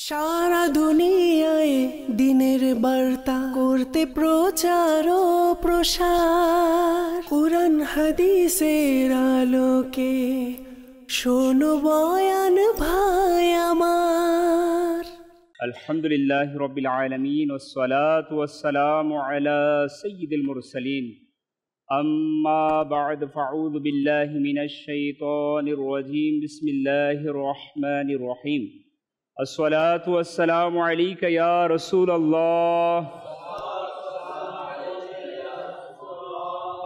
সারা দুনিয়ায় দিনের বার্তা করতে প্রচার ও প্রসার, কুরআন হাদিসের আলোকে শোনো বয়ান ভাই আমার। আলহামদুলিল্লাহ রাব্বিল আলামিন ওয়াসসালাতু ওয়াসসালামু আলা সাইয়্যিদিল মুরসালিন। আম্মা বা'দ, ফাউযু বিল্লাহি মিনাশ শাইতানির রাজীম। বিসমিল্লাহির রহমানির রহিম। আসসালাতু ওয়াসসালামু আলাইকা ইয়া রাসূলুল্লাহ।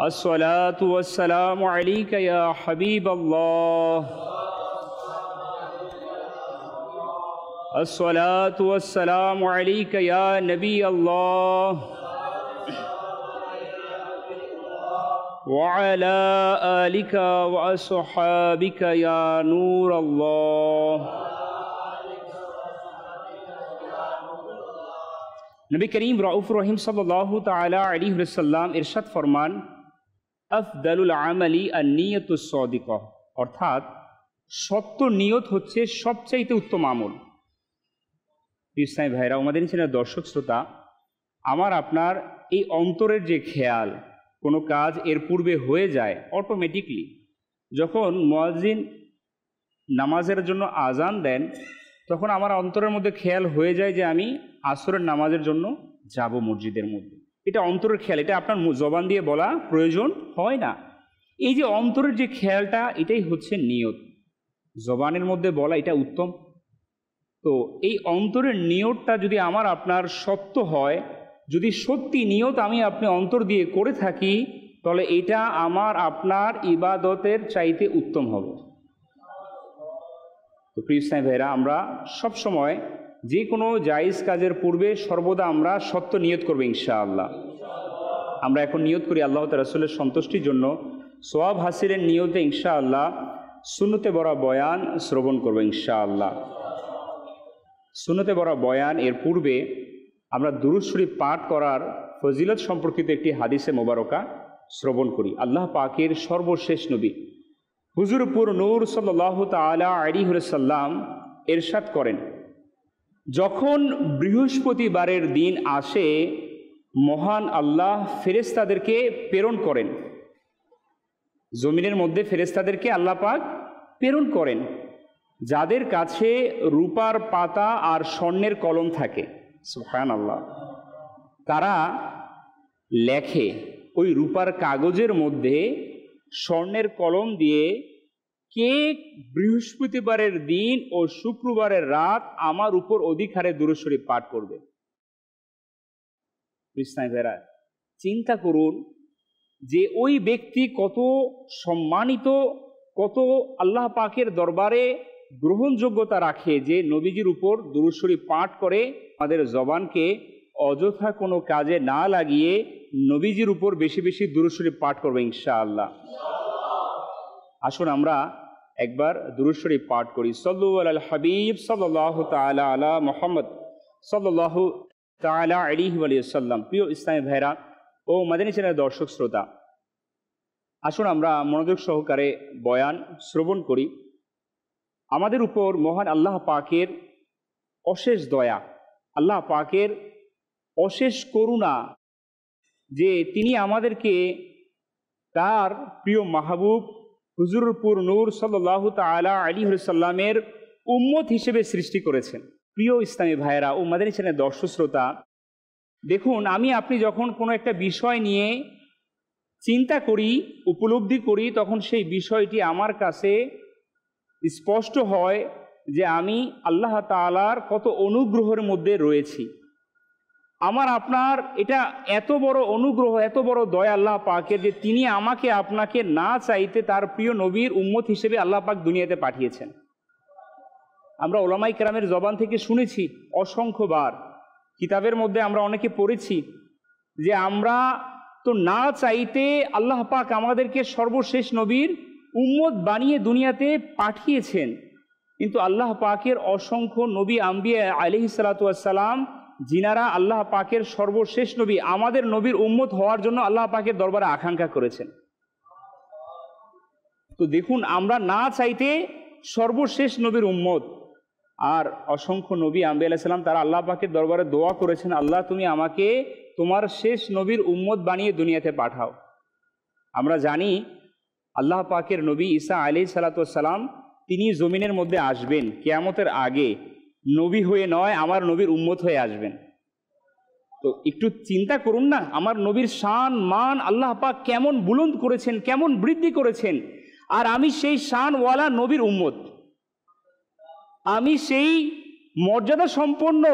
আসসালাতু ওয়াসসালামু আলাইকা ইয়া হাবিবাল্লাহ। আসসালাতু ওয়াসসালামু আলাইকা ইয়া নবী আল্লাহ ওয়া আলা আলিকা ওয়া আসহাবিকা ইয়া নূর আল্লাহ। নবী করিম রাউফুর রহিম সাল্লাল্লাহু তাআলা আলাইহি ওয়াসাল্লাম ইরশাদ ফরমান, আফদালুল আমালি আন-নিয়াতুস সাদিকাহ, অর্থাৎ সত্য নিয়ত হচ্ছে সবচাইতে উত্তম আমল। ইসলামী ভাইরা, আমাদের চ্যানেলের দর্শক শ্রোতা, আমার আপনার এই অন্তরের যে খেয়াল, কোনো কাজ এর পূর্বে হয়ে যায় অটোমেটিকলি, যখন মুয়াজ্জিন নামাজের জন্য আজান দেন তখন আমার অন্তরের মধ্যে খেয়াল হয়ে যায় যে আমি আসরের নামাজের জন্য যাব মসজিদের মধ্যে। এটা অন্তরের খেয়াল, এটা আপনার জবান দিয়ে বলা প্রয়োজন হয় না। এই যে অন্তরের যে খেয়ালটা, এটাই হচ্ছে নিয়ত। জবানের মধ্যে বলা এটা উত্তম। তো এই অন্তরের নিয়তটা যদি আমার আপনার সত্য হয়, যদি সত্যি নিয়ত আমি আপনি অন্তর দিয়ে করে থাকি, তাহলে এটা আমার আপনার ইবাদতের চাইতে উত্তম হবে। তো প্রিয় ইসলামী ভাইরা, আমরা সবসময় যে কোনো জায়েজ কাজের পূর্বে সর্বদা আমরা সত্য নিয়ত করবো ইনশাআল্লাহ। আমরা এখন নিয়ত করি আল্লাহ তাআলা রাসূলের সন্তুষ্টির জন্য সওয়াব হাসিলের নিয়তে ইনশাআল্লাহ সুন্নতে বড়া বয়ান শ্রবণ করবো ইনশাআল্লাহ। সুন্নতে বড়া বয়ান এর পূর্বে আমরা দুরূদ শরীফ পাঠ করার ফজিলত সম্পর্কিত একটি হাদিসে মোবারকা শ্রবণ করি। আল্লাহ পাকের সর্বশেষ নবী হুজুর পুর নূর সাল্লাল্লাহু তাআলা আলাইহি ওয়াসাল্লাম ইরশাদ করেন, যখন বৃহস্পতিবারের দিন আসে, মহান আল্লাহ ফেরেশতাদেরকে প্রেরণ করেন। জমিনের মধ্যে ফেরেশতাদেরকে আল্লাহ পাক প্রেরণ করেন, যাদের কাছে রূপার পাতা আর স্বর্ণের কলম থাকে। সুবহানাল্লাহ। তারা লেখে ওই রূপার কাগজের মধ্যে স্বর্ণের কলম দিয়ে, কে বৃহস্পতিবারের দিন ও শুক্রবারের রাত আমার উপর অধিক হারে দুরূদ শরীফ পাঠ করবে। ইসলামী ভাইরা, চিন্তা করুন যে ওই ব্যক্তি কত সম্মানিত, কত আল্লাহ পাকের দরবারে গ্রহণযোগ্যতা রাখে, যে নবীজির উপর দুরূদ শরীফ পাঠ করে আমাদের জবানকে অযথা কোনো কাজে না লাগিয়ে নবীজির উপর বেশি বেশি দুরূদ শরীফ পাঠ করবে ইনশাআল্লাহ। আসুন আমরা একবার দুরূদ শরীফ পাঠ করি। সাল্লু আলাল হাবিব সাল্লাল্লাহু তাআলা আলা মুহাম্মদ সাল্লাল্লাহু তাআলা আলাইহি ওয়াসাল্লাম। প্রিয় ইসলামী ভাইরা ও মাদানী চ্যানেলের দর্শক শ্রোতা, আসুন আমরা মনোযোগ সহকারে বয়ান শ্রবণ করি। আমাদের উপর মহান আল্লাহ পাকের অশেষ দয়া, আল্লাহ পাকের অশেষ করুণা, যে তিনি আমাদেরকে তার প্রিয় মাহবুব হুজুরপুর নূর সাল্লাল্লাহু তাআলা আলাইহি ওয়াসাল্লামের উম্মত হিসেবে সৃষ্টি করেছেন। প্রিয় ইসলামী ভাইয়েরা ও মাদানী চ্যানেলের দর্শক শ্রোতা, দেখুন, আমি আপনি যখন কোনো একটা বিষয় নিয়ে চিন্তা করি, উপলব্ধি করি, তখন সেই বিষয়টি আমার কাছে স্পষ্ট হয় যে আমি আল্লাহ তাআলার কত অনুগ্রহের মধ্যে রয়েছি। আমার আপনার এটা এত বড় অনুগ্রহ, এত বড় দয়া আল্লাহ পাকের, যে তিনি আমাকে আপনাকে না চাইতে তার প্রিয় নবীর উম্মত হিসেবে আল্লাহ পাক দুনিয়াতে পাঠিয়েছেন। আমরা ওলামায়ে কেরামের জবান থেকে শুনেছি অসংখ্যবার, কিতাবের মধ্যে আমরা অনেকে পড়েছি যে আমরা তো না চাইতে আল্লাহ পাক আমাদেরকে সর্বশেষ নবীর উম্মত বানিয়ে দুনিয়াতে পাঠিয়েছেন। কিন্তু আল্লাহ পাকের অসংখ্য নবী আম্বিয়া আলাইহিস সালাতু ওয়াস সালাম, যিনারা আল্লাহ পাকের সর্বশেষ নবী, আমাদের নবীর উম্মত হওয়ার জন্য আল্লাহ পাকের দরবারে আকাঙ্ক্ষা করেছেন। তো দেখুন, আমরা না চাইতে সর্বশেষ নবীর উম্মত, আর অসংখ্য নবী আম্বিয়া আলাইহিস সালাম তারা আল্লাহ পাকের দরবারে দোয়া করেছেন, আল্লাহ তুমি আমাকে তোমার শেষ নবীর উম্মত বানিয়ে দুনিয়াতে পাঠাও। আমরা জানি আল্লাহ পাকের নবী ঈসা আলাইহিস সালাম তিনি জমিনের মধ্যে আসবেন কিয়ামতের আগে, নবী হয়ে নয়, আমার নবীর উম্মত হয়ে আসবেন। তো একটু চিন্তা করুন না, আমার নবীর শান মান আল্লাহ পাক কেমন বুলন্দ করেছেন, কেমন বৃদ্ধি করেছেন। আর আমি সেই শানওয়ালা নবীর উম্মত, আমি সেই মর্যাদা সম্পন্ন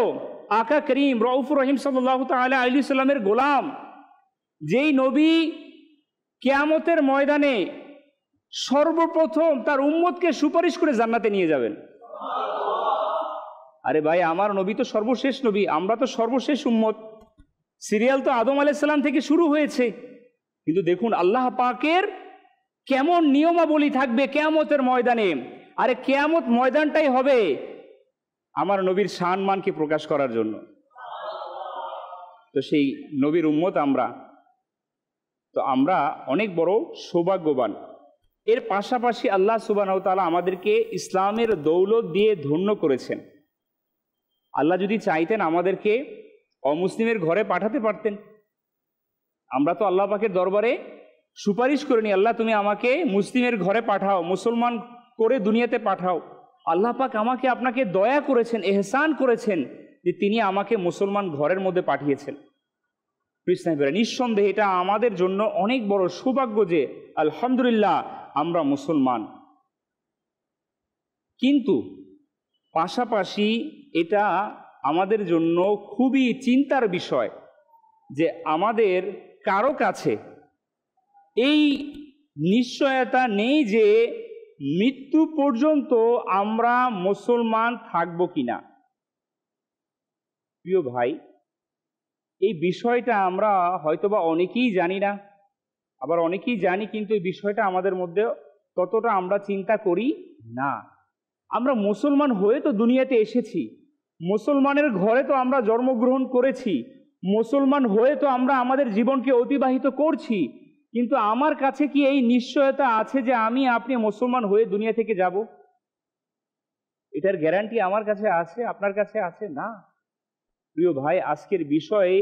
আকা করিম রউফুর রহিম সাল্লাল্লাহু তাআলা আলাইহি সাল্লামের গোলাম, যেই নবী কিয়ামতের ময়দানে সর্বপ্রথম তার উম্মতকে সুপারিশ করে জান্নাতে নিয়ে যাবেন। আরে ভাই, আমার নবী তো সর্বশেষ নবী, আমরা তো সর্বশেষ উম্মত। সিরিয়াল তো আদম আলাইহিস সালাম থেকে শুরু হয়েছে, কিন্তু দেখুন আল্লাহ পাকের কেমন নিয়মাবলী থাকবে কিয়ামতের ময়দানে। আরে কিয়ামত ময়দানটাই হবে আমার নবীর সম্মানকে প্রকাশ করার জন্য। তো সেই নবীর উম্মত আমরা, তো আমরা অনেক বড় সৌভাগ্যবান। এর পাশাপাশি আল্লাহ সুবহানাহু ওয়া তাআলা আমাদেরকে ইসলামের দৌলত দিয়ে ধন্য করেছেন। আল্লাহ যদি চাইতেন আমাদেরকে অমুসলিমের ঘরে পাঠাতে পারতেন। আমরা তো আল্লাহ পাকের দরবারে সুপারিশ করিনি, আল্লাহ তুমি আমাকে মুসলিমের ঘরে পাঠাও, মুসলমান করে দুনিয়াতে পাঠাও। আল্লাহ পাক আমাকে আপনাকে দয়া করেছেন, এহসান করেছেন যে তিনি আমাকে মুসলমান ঘরের মধ্যে পাঠিয়েছেন। নিঃসন্দেহে এটা আমাদের জন্য অনেক বড় সৌভাগ্য যে আলহামদুলিল্লাহ আমরা মুসলমান। কিন্তু পাশাপাশি এটা আমাদের জন্য খুবই চিন্তার বিষয় যে আমাদের কারো কাছে এই নিশ্চয়তা নেই যে মৃত্যু পর্যন্ত আমরা মুসলমান থাকব কিনা। প্রিয় ভাই, এই বিষয়টা আমরা হয়তোবা অনেকেই জানি না, আবার অনেকেই জানি, কিন্তু এই বিষয়টা আমাদের মধ্যে ততটা আমরা চিন্তা করি না। আমরা মুসলমান হয়ে তো দুনিয়াতে এসেছি, মুসলমানের ঘরে তো আমরা জন্মগ্রহণ করেছি, মুসলমান হয়ে তো আমরা আমাদের জীবনকে অতিবাহিত করছি, কিন্তু আমার কাছে কি এই নিশ্চয়তা আছে যে আমি আপনি মুসলমান হয়ে দুনিয়া থেকে যাব? এটার গ্যারান্টি আমার কাছে আছে, আপনার কাছে আছে না। প্রিয় ভাই, আজকের বিষয়ে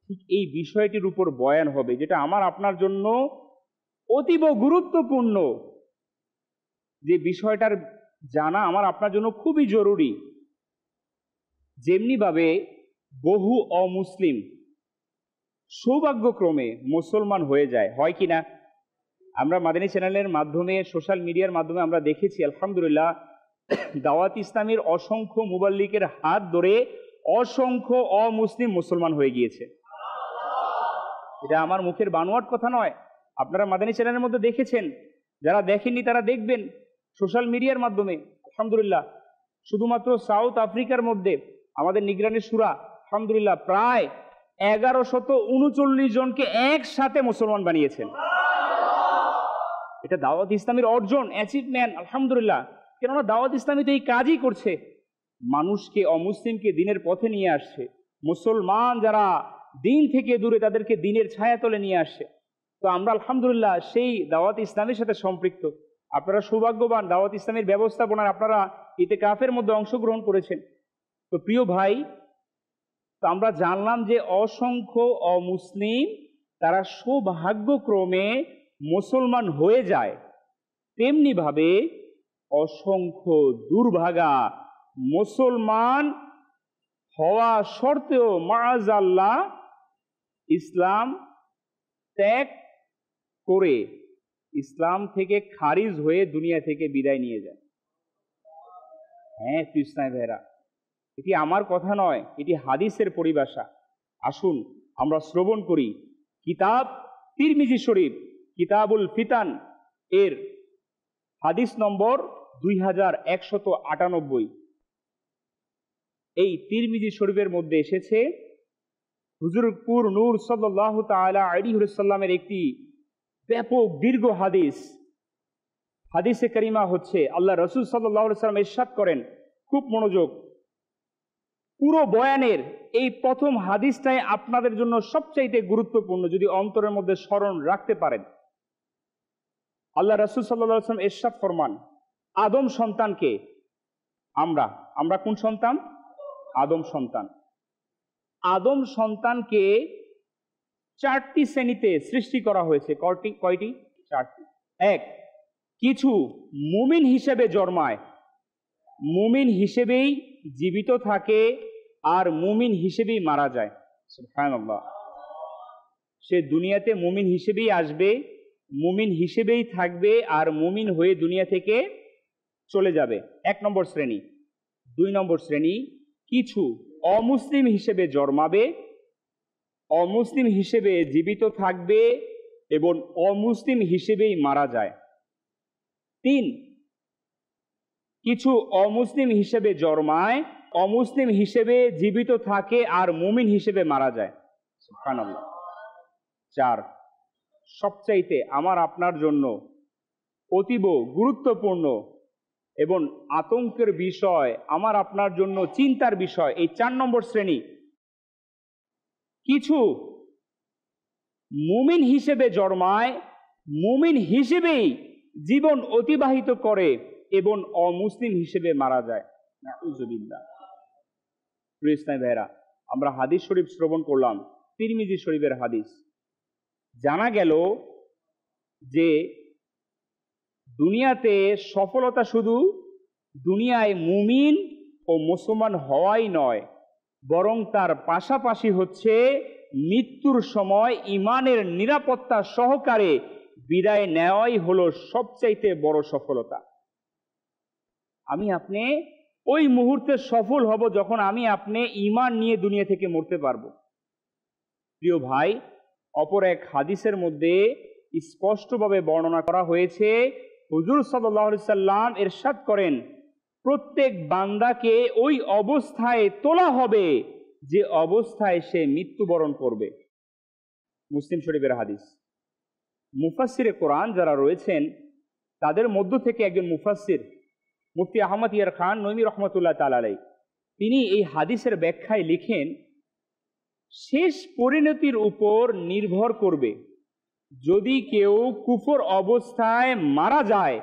ঠিক এই বিষয়টির উপর বয়ান হবে, যেটা আমার আপনার জন্য অতীব গুরুত্বপূর্ণ, যে বিষয়টার জানা আমার আপনার জন্য খুবই জরুরি। যেমনিভাবে বহু অমুসলিম সৌভাগ্যক্রমে মুসলমান হয়ে যায়, হয় কি না? আমরা মাদানী চ্যানেলের মাধ্যমে, সোশ্যাল মিডিয়ার মাধ্যমে আমরা দেখেছি আলহামদুলিল্লাহ দাওয়াত ইসলামের অসংখ্য মুবাল্লিকের হাত ধরে অসংখ্য অমুসলিম মুসলমান হয়ে গিয়েছে। এটা আমার মুখের বানোয়াট কথা নয়, আপনারা মাদানী চ্যানেলের মধ্যে দেখেছেন, যারা দেখেননি তারা দেখবেন সোশ্যাল মিডিয়ার মাধ্যমে। আলহামদুলিল্লাহ শুধুমাত্র সাউথ আফ্রিকার মধ্যে আমাদের নিগরানি শুরা আলহামদুলিল্লাহ প্রায় 1139 জনকে একসাথে মুসলমান বানিয়েছেন। এটা দাওয়াত ইসলামের অর্জন, অ্যাচিভমেন্ট আলহামদুলিল্লাহ। কেননা দাওয়াত ইসলামী তো এই কাজই করছে, মানুষকে অমুসলিমকে দিনের পথে নিয়ে আসছে, মুসলমান যারা দিন থেকে দূরে তাদেরকে দিনের ছায়াতলে নিয়ে আসছে। তো আমরা আলহামদুলিল্লাহ সেই দাওয়াত ইসলামের সাথে সম্পৃক্ত। আপনারা সৌভাগ্যবান, দাওয়াত ইসলামের ব্যবস্থাপনার আপনারা ইতিকাফের মধ্যে অংশগ্রহণ করেছেন। তো প্রিয় ভাই, তো আমরা জানলাম যে অসংখ্য অমুসলিম তারা সৌভাগ্যক্রমে মুসলমান হয়ে যায়, তেমনি ভাবে অসংখ্য দুর্ভাগা মুসলমান হওয়া সত্ত্বেও মাআযাল্লাহ ইসলাম ত্যাগ করে ইসলাম থেকে খারিজ হয়ে দুনিয়া থেকে বিদায় নিয়ে যায়। হ্যাঁ কৃষ্ণাই ভাইরা, এটি আমার কথা নয়, এটি হাদিসের পরিভাষা। আসুন আমরা শ্রবণ করি কিতাব তিরমিজি শরীফ কিতাবুল ফিতান এর হাদিস নম্বর 2198। এই তিরমিজি শরীফের মধ্যে এসেছে হুজুরপুর নূর সাল্লাল্লাহু তাআলা আলাইহি ওয়াসাল্লামের একটি ব্যাপক দীর্ঘ হাদিস। হাদিসে কারিমা হচ্ছে আল্লাহ রাসূল সাল্লাল্লাহু আলাইহি ওয়াসাল্লাম ইরশাদ করেন, খুব মনোযোগ, পুরো বয়ানের এই প্রথম হাদিসটাই আপনাদের জন্য সবচাইতে গুরুত্বপূর্ণ যদি অন্তরের মধ্যে স্মরণ রাখতে পারেন। আল্লাহ রাসূল সাল্লাল্লাহু আলাইহি ওয়াসাল্লাম ইরশাদ ফরমান, আদম সন্তানকে আমরা আমরা কোন সন্তান? আদম সন্তান। আদম সন্তানকে 4টি শ্রেণীতে সৃষ্টি করা হয়েছে। কয়টি? 4টি। এক, কিছু মুমিন হিসেবে জন্মায়, মুমিন হিসেবেই জীবিত থাকে, আর মুমিন হিসেবেই মারা যায়। সুবহানাল্লাহ। সে দুনিয়াতে মুমিন হিসেবেই আসবে, মুমিন হিসেবেই থাকবে, আর মুমিন হয়ে দুনিয়া থেকে চলে যাবে। 1 নম্বর শ্রেণী। 2 নম্বর শ্রেণী, কিছু অমুসলিম হিসেবে জন্মাবে, অমুসলিম হিসেবে জীবিত থাকবে এবং অমুসলিম হিসেবেই মারা যায়। 3, কিছু অমুসলিম হিসেবে জন্মায়, অমুসলিম হিসেবে জীবিত থাকে, আর মুমিন হিসেবে মারা যায়। সুবহানাল্লাহ। 4, সবচাইতে আমার আপনার জন্য অতীব গুরুত্বপূর্ণ এবং আতঙ্কের বিষয়, আমার আপনার জন্য চিন্তার বিষয়, এই 4 নম্বর শ্রেণী। কিছু মুমিন হিসেবে জন্মায়, মুমিন হিসেবেই জীবন অতিবাহিত করে এবং অমুসলিম হিসেবে মারা যায়। নাউযুবিল্লাহ। প্রিয় ইসলামী ভাইরা, আমরা হাদিস শরীফ শ্রবণ করলাম, তিরমিজি শরীফের হাদিস। জানা গেল যে দুনিয়াতে সফলতা শুধু দুনিয়ায় মুমিন ও মুসলমান হওয়াই নয়, বরং তার পাশাপাশি হচ্ছে মৃত্যুর সময় ইমানের নিরাপত্তা সহকারে বিদায় নেওয়াই হলো সবচাইতে বড় সফলতা। আমি আপনি ওই মুহূর্তে সফল হব যখন আমি আপনি ঈমান নিয়ে দুনিয়া থেকে মরতে পারবো। প্রিয় ভাই, অপর এক হাদিসের মধ্যে স্পষ্টভাবে বর্ণনা করা হয়েছে, হুজুর সাল্লাল্লাহু আলাইহি সাল্লাম ইরশাদ করেন, প্রত্যেক বান্দাকে ওই অবস্থায় তোলা হবে যে অবস্থায় সে মৃত্যুবরণ করবে। মুসলিম শরীফের হাদিস। মুফাসসিরে কোরআন যারা রয়েছেন তাদের মধ্য থেকে একজন মুফাসসির মুফতি আহমদ ইয়ার খান নঈমী রহমতুল্লাহ তাআলা আলাইহি, তিনি এই হাদিসের ব্যাখ্যায় লিখেন, শেষ পরিণতির উপর নির্ভর করবে। যদি কেউ কুফর অবস্থায় মারা যায়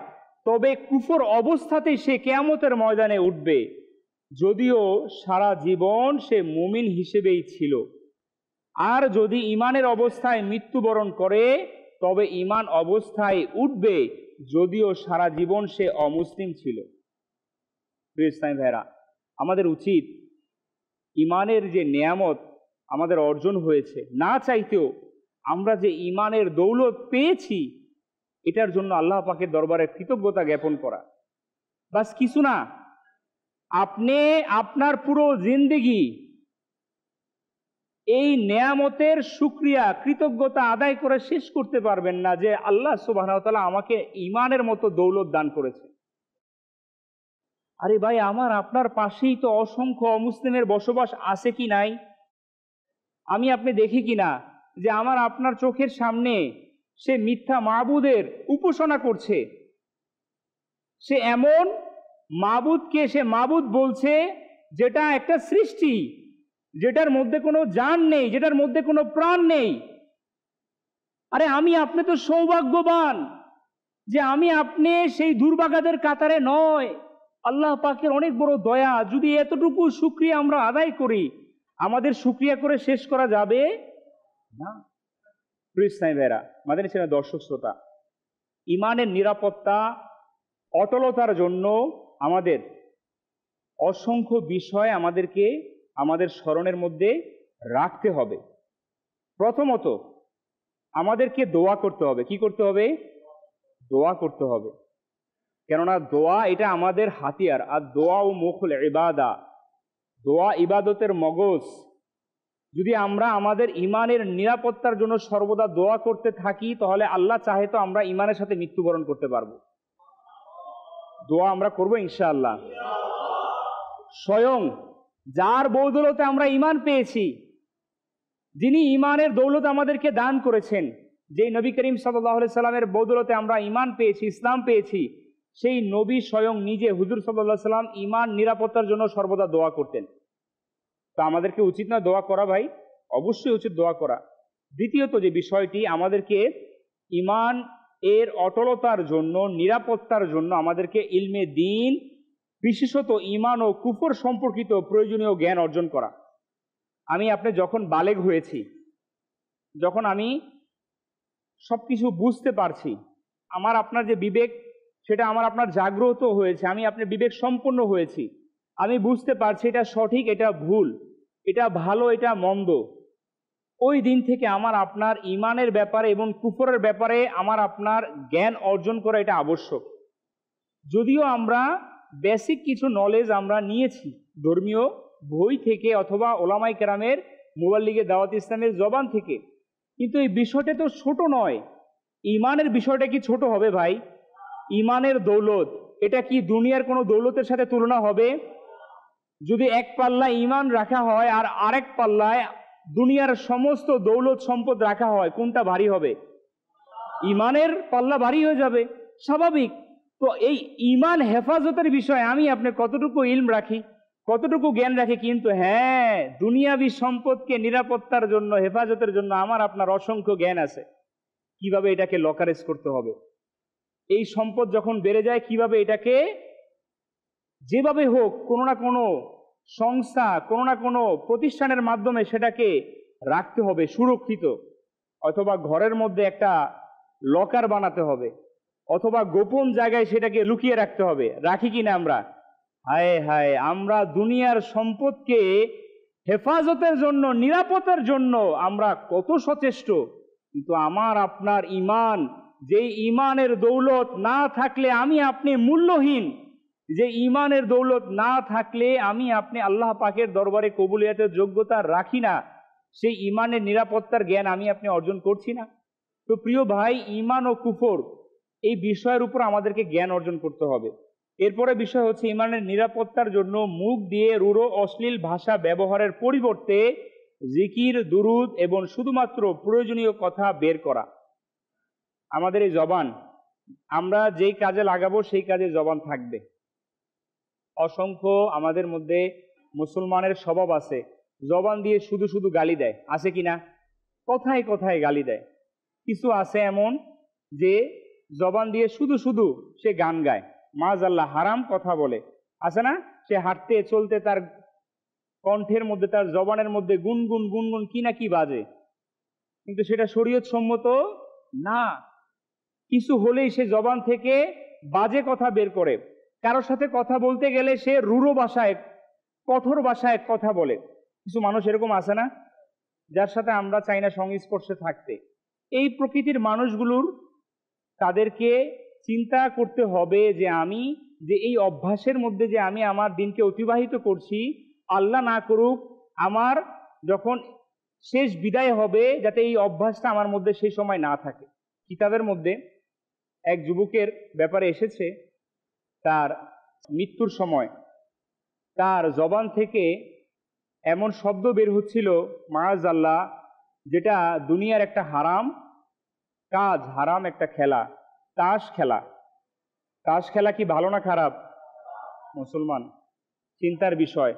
তবে কুফর অবস্থাতেই সে কিয়ামতের ময়দানে উঠবে, যদিও সারা জীবন সে মুমিন হিসেবেই ছিল। আর যদি ঈমানের অবস্থায় মৃত্যুবরণ করে তবে ঈমান অবস্থায় উঠবে, যদিও সারা জীবন সে অমুসলিম ছিল। প্রিয় ইসলামী ভাইরা, আমাদের উচিত ঈমানের যে নেয়ামত আমাদের অর্জন হয়েছে, না চাইতেও আমরা যে ঈমানের দৌলত পেয়েছি, এটার জন্য আল্লাহ পাকের দরবারে কৃতজ্ঞতা জ্ঞাপন করা। বাস কিছু না, আপনি আপনার পুরো জিন্দেগি এই নেয়ামতের শুকরিয়া কৃতজ্ঞতা আদায় করে শেষ করতে পারবেন না যে আল্লাহ সুবহানাহু ওয়া তাআলা আমাকে ঈমানের মতো দৌলত দান করেছে। আরে ভাই, আমার আপনার পাশেই তো অসংখ্য অমুসলিমের বসবাস আছে কি নাই? আমি আপনি দেখি কিনা যে আমার আপনার চোখের সামনে সে মিথ্যা মাবুদের উপাসনা করছে। সে এমন মাবুদকে সে মাবুদ বলছে যেটা একটা সৃষ্টি, যেটার মধ্যে কোনো জান নেই, যেটার মধ্যে কোনো প্রাণ নেই। আরে আমি আপনি তো সৌভাগ্যবান যে আমি আপনি সেই দুর্ভাগাদের কাতারে নয়। আল্লাহ পাকের অনেক বড় দয়া। যদি এতটুকু শুকরিয়া আমরা আদায় করি, আমাদের শুকরিয়া করে শেষ করা যাবে না। প্রিয় ইসলামী ভাইরা, মাদানী চ্যানেলের দর্শক শ্রোতা, ঈমানের নিরাপত্তা অটলতার জন্য আমাদের অসংখ্য বিষয় আমাদেরকে আমাদের স্মরণের মধ্যে রাখতে হবে। প্রথমত আমাদেরকে দোয়া করতে হবে। কি করতে হবে? দোয়া করতে হবে। কেননা দোয়া এটা আমাদের হাতিয়ার। আর দোয়া ও মুখুল ইবাদা, দোয়া ইবাদতের মগজ। যদি আমরা আমাদের ঈমানের নিরাপত্তার জন্য সর্বদা দোয়া করতে থাকি, তাহলে আল্লাহ চাহে তো আমরা ঈমানের সাথে মৃত্যুবরণ করতে পারবো। দোয়া আমরা করবো ইনশাআল্লাহ। স্বয়ং যার বদৌলতে আমরা ঈমান পেয়েছি, যিনি ঈমানের দৌলত আমাদেরকে দান করেছেন, যে নবী করিম সাল্লাল্লাহু আলাইহি সাল্লামের বদৌলতে আমরা ঈমান পেয়েছি, ইসলাম পেয়েছি, সেই নবী স্বয়ং নিজে হুজুর সাল্লাল্লাহু আলাইহি সাল্লাম ঈমান নিরাপত্তার জন্য সর্বদা দোয়া করতেন। তো আমাদেরকে উচিত না দোয়া করা? ভাই, অবশ্যই উচিত দোয়া করা। দ্বিতীয়ত যে বিষয়টি, আমাদেরকে ঈমান এর অটলতার জন্য, নিরাপত্তার জন্য আমাদেরকে ইলমে দ্বীন বিশেষত ঈমান ও কুফর সম্পর্কিত প্রয়োজনীয় জ্ঞান অর্জন করা। আমি আপনি যখন বালেগ হয়েছি, যখন আমি সব কিছু বুঝতে পারছি, আমার আপনার যে বিবেক সেটা আমার আপনার জাগ্রত হয়েছে, আমি আপনার বিবেক সম্পন্ন হয়েছি, আমি বুঝতে পারছি এটা সঠিক, এটা ভুল, এটা ভালো, এটা মন্দ। ওই দিন থেকে আমার আপনার ঈমানের ব্যাপারে এবং কুফরের ব্যাপারে আমার আপনার জ্ঞান অর্জন করা এটা আবশ্যক। যদিও আমরা বেসিক কিছু নলেজ আমরা নিয়েছি ধর্মীয় বই থেকে অথবা ওলামাই কেরামের মুবাল্লিগে দাওয়াত ইসলামের জবান থেকে, কিন্তু এই বিষয়টা তো ছোট নয়। ঈমানের বিষয়টা কি ছোট হবে ভাই? ঈমানের দৌলত এটা কি দুনিয়ার কোনো দৌলতের সাথে তুলনা হবে? যদি এক পাল্লায় ঈমান রাখা হয় আর আরেক পাল্লায় দুনিয়ার সমস্ত দৌলত সম্পদ রাখা হয়, কোনটা ভারী হবে? ঈমানের পাল্লা ভারী হয়ে যাবে, স্বাভাবিক। তো এই ঈমান হেফাজতের বিষয়ে আমি আপনি কতটুকু ইলম রাখি, কতটুকু জ্ঞান রাখি, কিন্তু হ্যাঁ, দুনিয়াবী সম্পদকে নিরাপত্তার জন্য, হেফাজতের জন্য আমার আপনার অসংখ্য জ্ঞান আছে। কিভাবে এটাকে লকারেজ করতে হবে, এই সম্পদ যখন বেড়ে যায় কিভাবে এটাকে যেভাবে হোক কোনো না কোনো সংস্থা, কোনো না কোনো প্রতিষ্ঠানের মাধ্যমে সেটাকে রাখতে হবে সুরক্ষিত, অথবা ঘরের মধ্যে একটা লকার বানাতে হবে, অথবা গোপন জায়গায় সেটাকে লুকিয়ে রাখতে হবে। রাখি কিনা আমরা? হায় হায়, আমরা দুনিয়ার সম্পদকে হেফাজতের জন্য, নিরাপত্তার জন্য আমরা কত সচেষ্ট, কিন্তু আমার আপনার ঈমান, যেই ঈমানের দৌলত না থাকলে আমি আপনি মূল্যহীন, যে ঈমানের দৌলত না থাকলে আমি আপনি আল্লাহ পাকের দরবারে কবুলিয়াতের যোগ্যতা রাখি না, সেই ঈমানের নিরাপত্তার জ্ঞান আমি আপনি অর্জন করছি না। তো প্রিয় ভাই, ঈমান ও কুফর এই বিষয়ের উপর আমাদেরকে জ্ঞান অর্জন করতে হবে। এরপরে বিষয় হচ্ছে ঈমানের নিরাপত্তার জন্য মুখ দিয়ে রূঢ় অশ্লীল ভাষা ব্যবহারের পরিবর্তে জিকির, দুরুদ এবং শুধুমাত্র প্রয়োজনীয় কথা বের করা। আমাদের এই জবান, আমরা যেই কাজে লাগাবো সেই কাজে জবান থাকবে। অসংখ্য আমাদের মধ্যে মুসলমানের স্বভাব আছে, জবান দিয়ে শুধু শুধু গালি দেয়, আছে কিনা? কথায় কথায় গালি দেয়। কিছু আছে এমন যে জবান দিয়ে শুধু শুধু সে গান গায়, মাআযাল্লাহ হারাম কথা বলে, আছে না? সে হাঁটতে চলতে তার কণ্ঠের মধ্যে, তার জবানের মধ্যে গুনগুন গুনগুন কি না কি বাজে, কিন্তু সেটা শরীয়ত সম্মত না। কিছু হলেই সে জবান থেকে বাজে কথা বের করে। কারোর সাথে কথা বলতে গেলে সে রূঢ় ভাষায়, কঠোর ভাষায় কথা বলে। কিছু মানুষ এরকম আছে না, যার সাথে আমরা চাই না সংস্পর্শে থাকতে। এই প্রকৃতির মানুষগুলোর, তাদেরকে চিন্তা করতে হবে যে আমি যে এই অভ্যাসের মধ্যে যে আমি আমার দিনকে অতিবাহিত করছি, আল্লাহ না করুক আমার যখন শেষ বিদায় হবে, যাতে এই অভ্যাসটা আমার মধ্যে সেই সময় না থাকে। কিতাবের মধ্যে এক যুবকের ব্যাপারে এসেছে, তার মৃত্যুর সময় তার জবান থেকে এমন শব্দ বের হচ্ছিল, মাআযাল্লাহ, যেটা দুনিয়ার একটা হারাম কাজ, হারাম একটা খেলা, তাস খেলা। তাস খেলা কি ভালো না খারাপ? মুসলমান, চিন্তার বিষয়।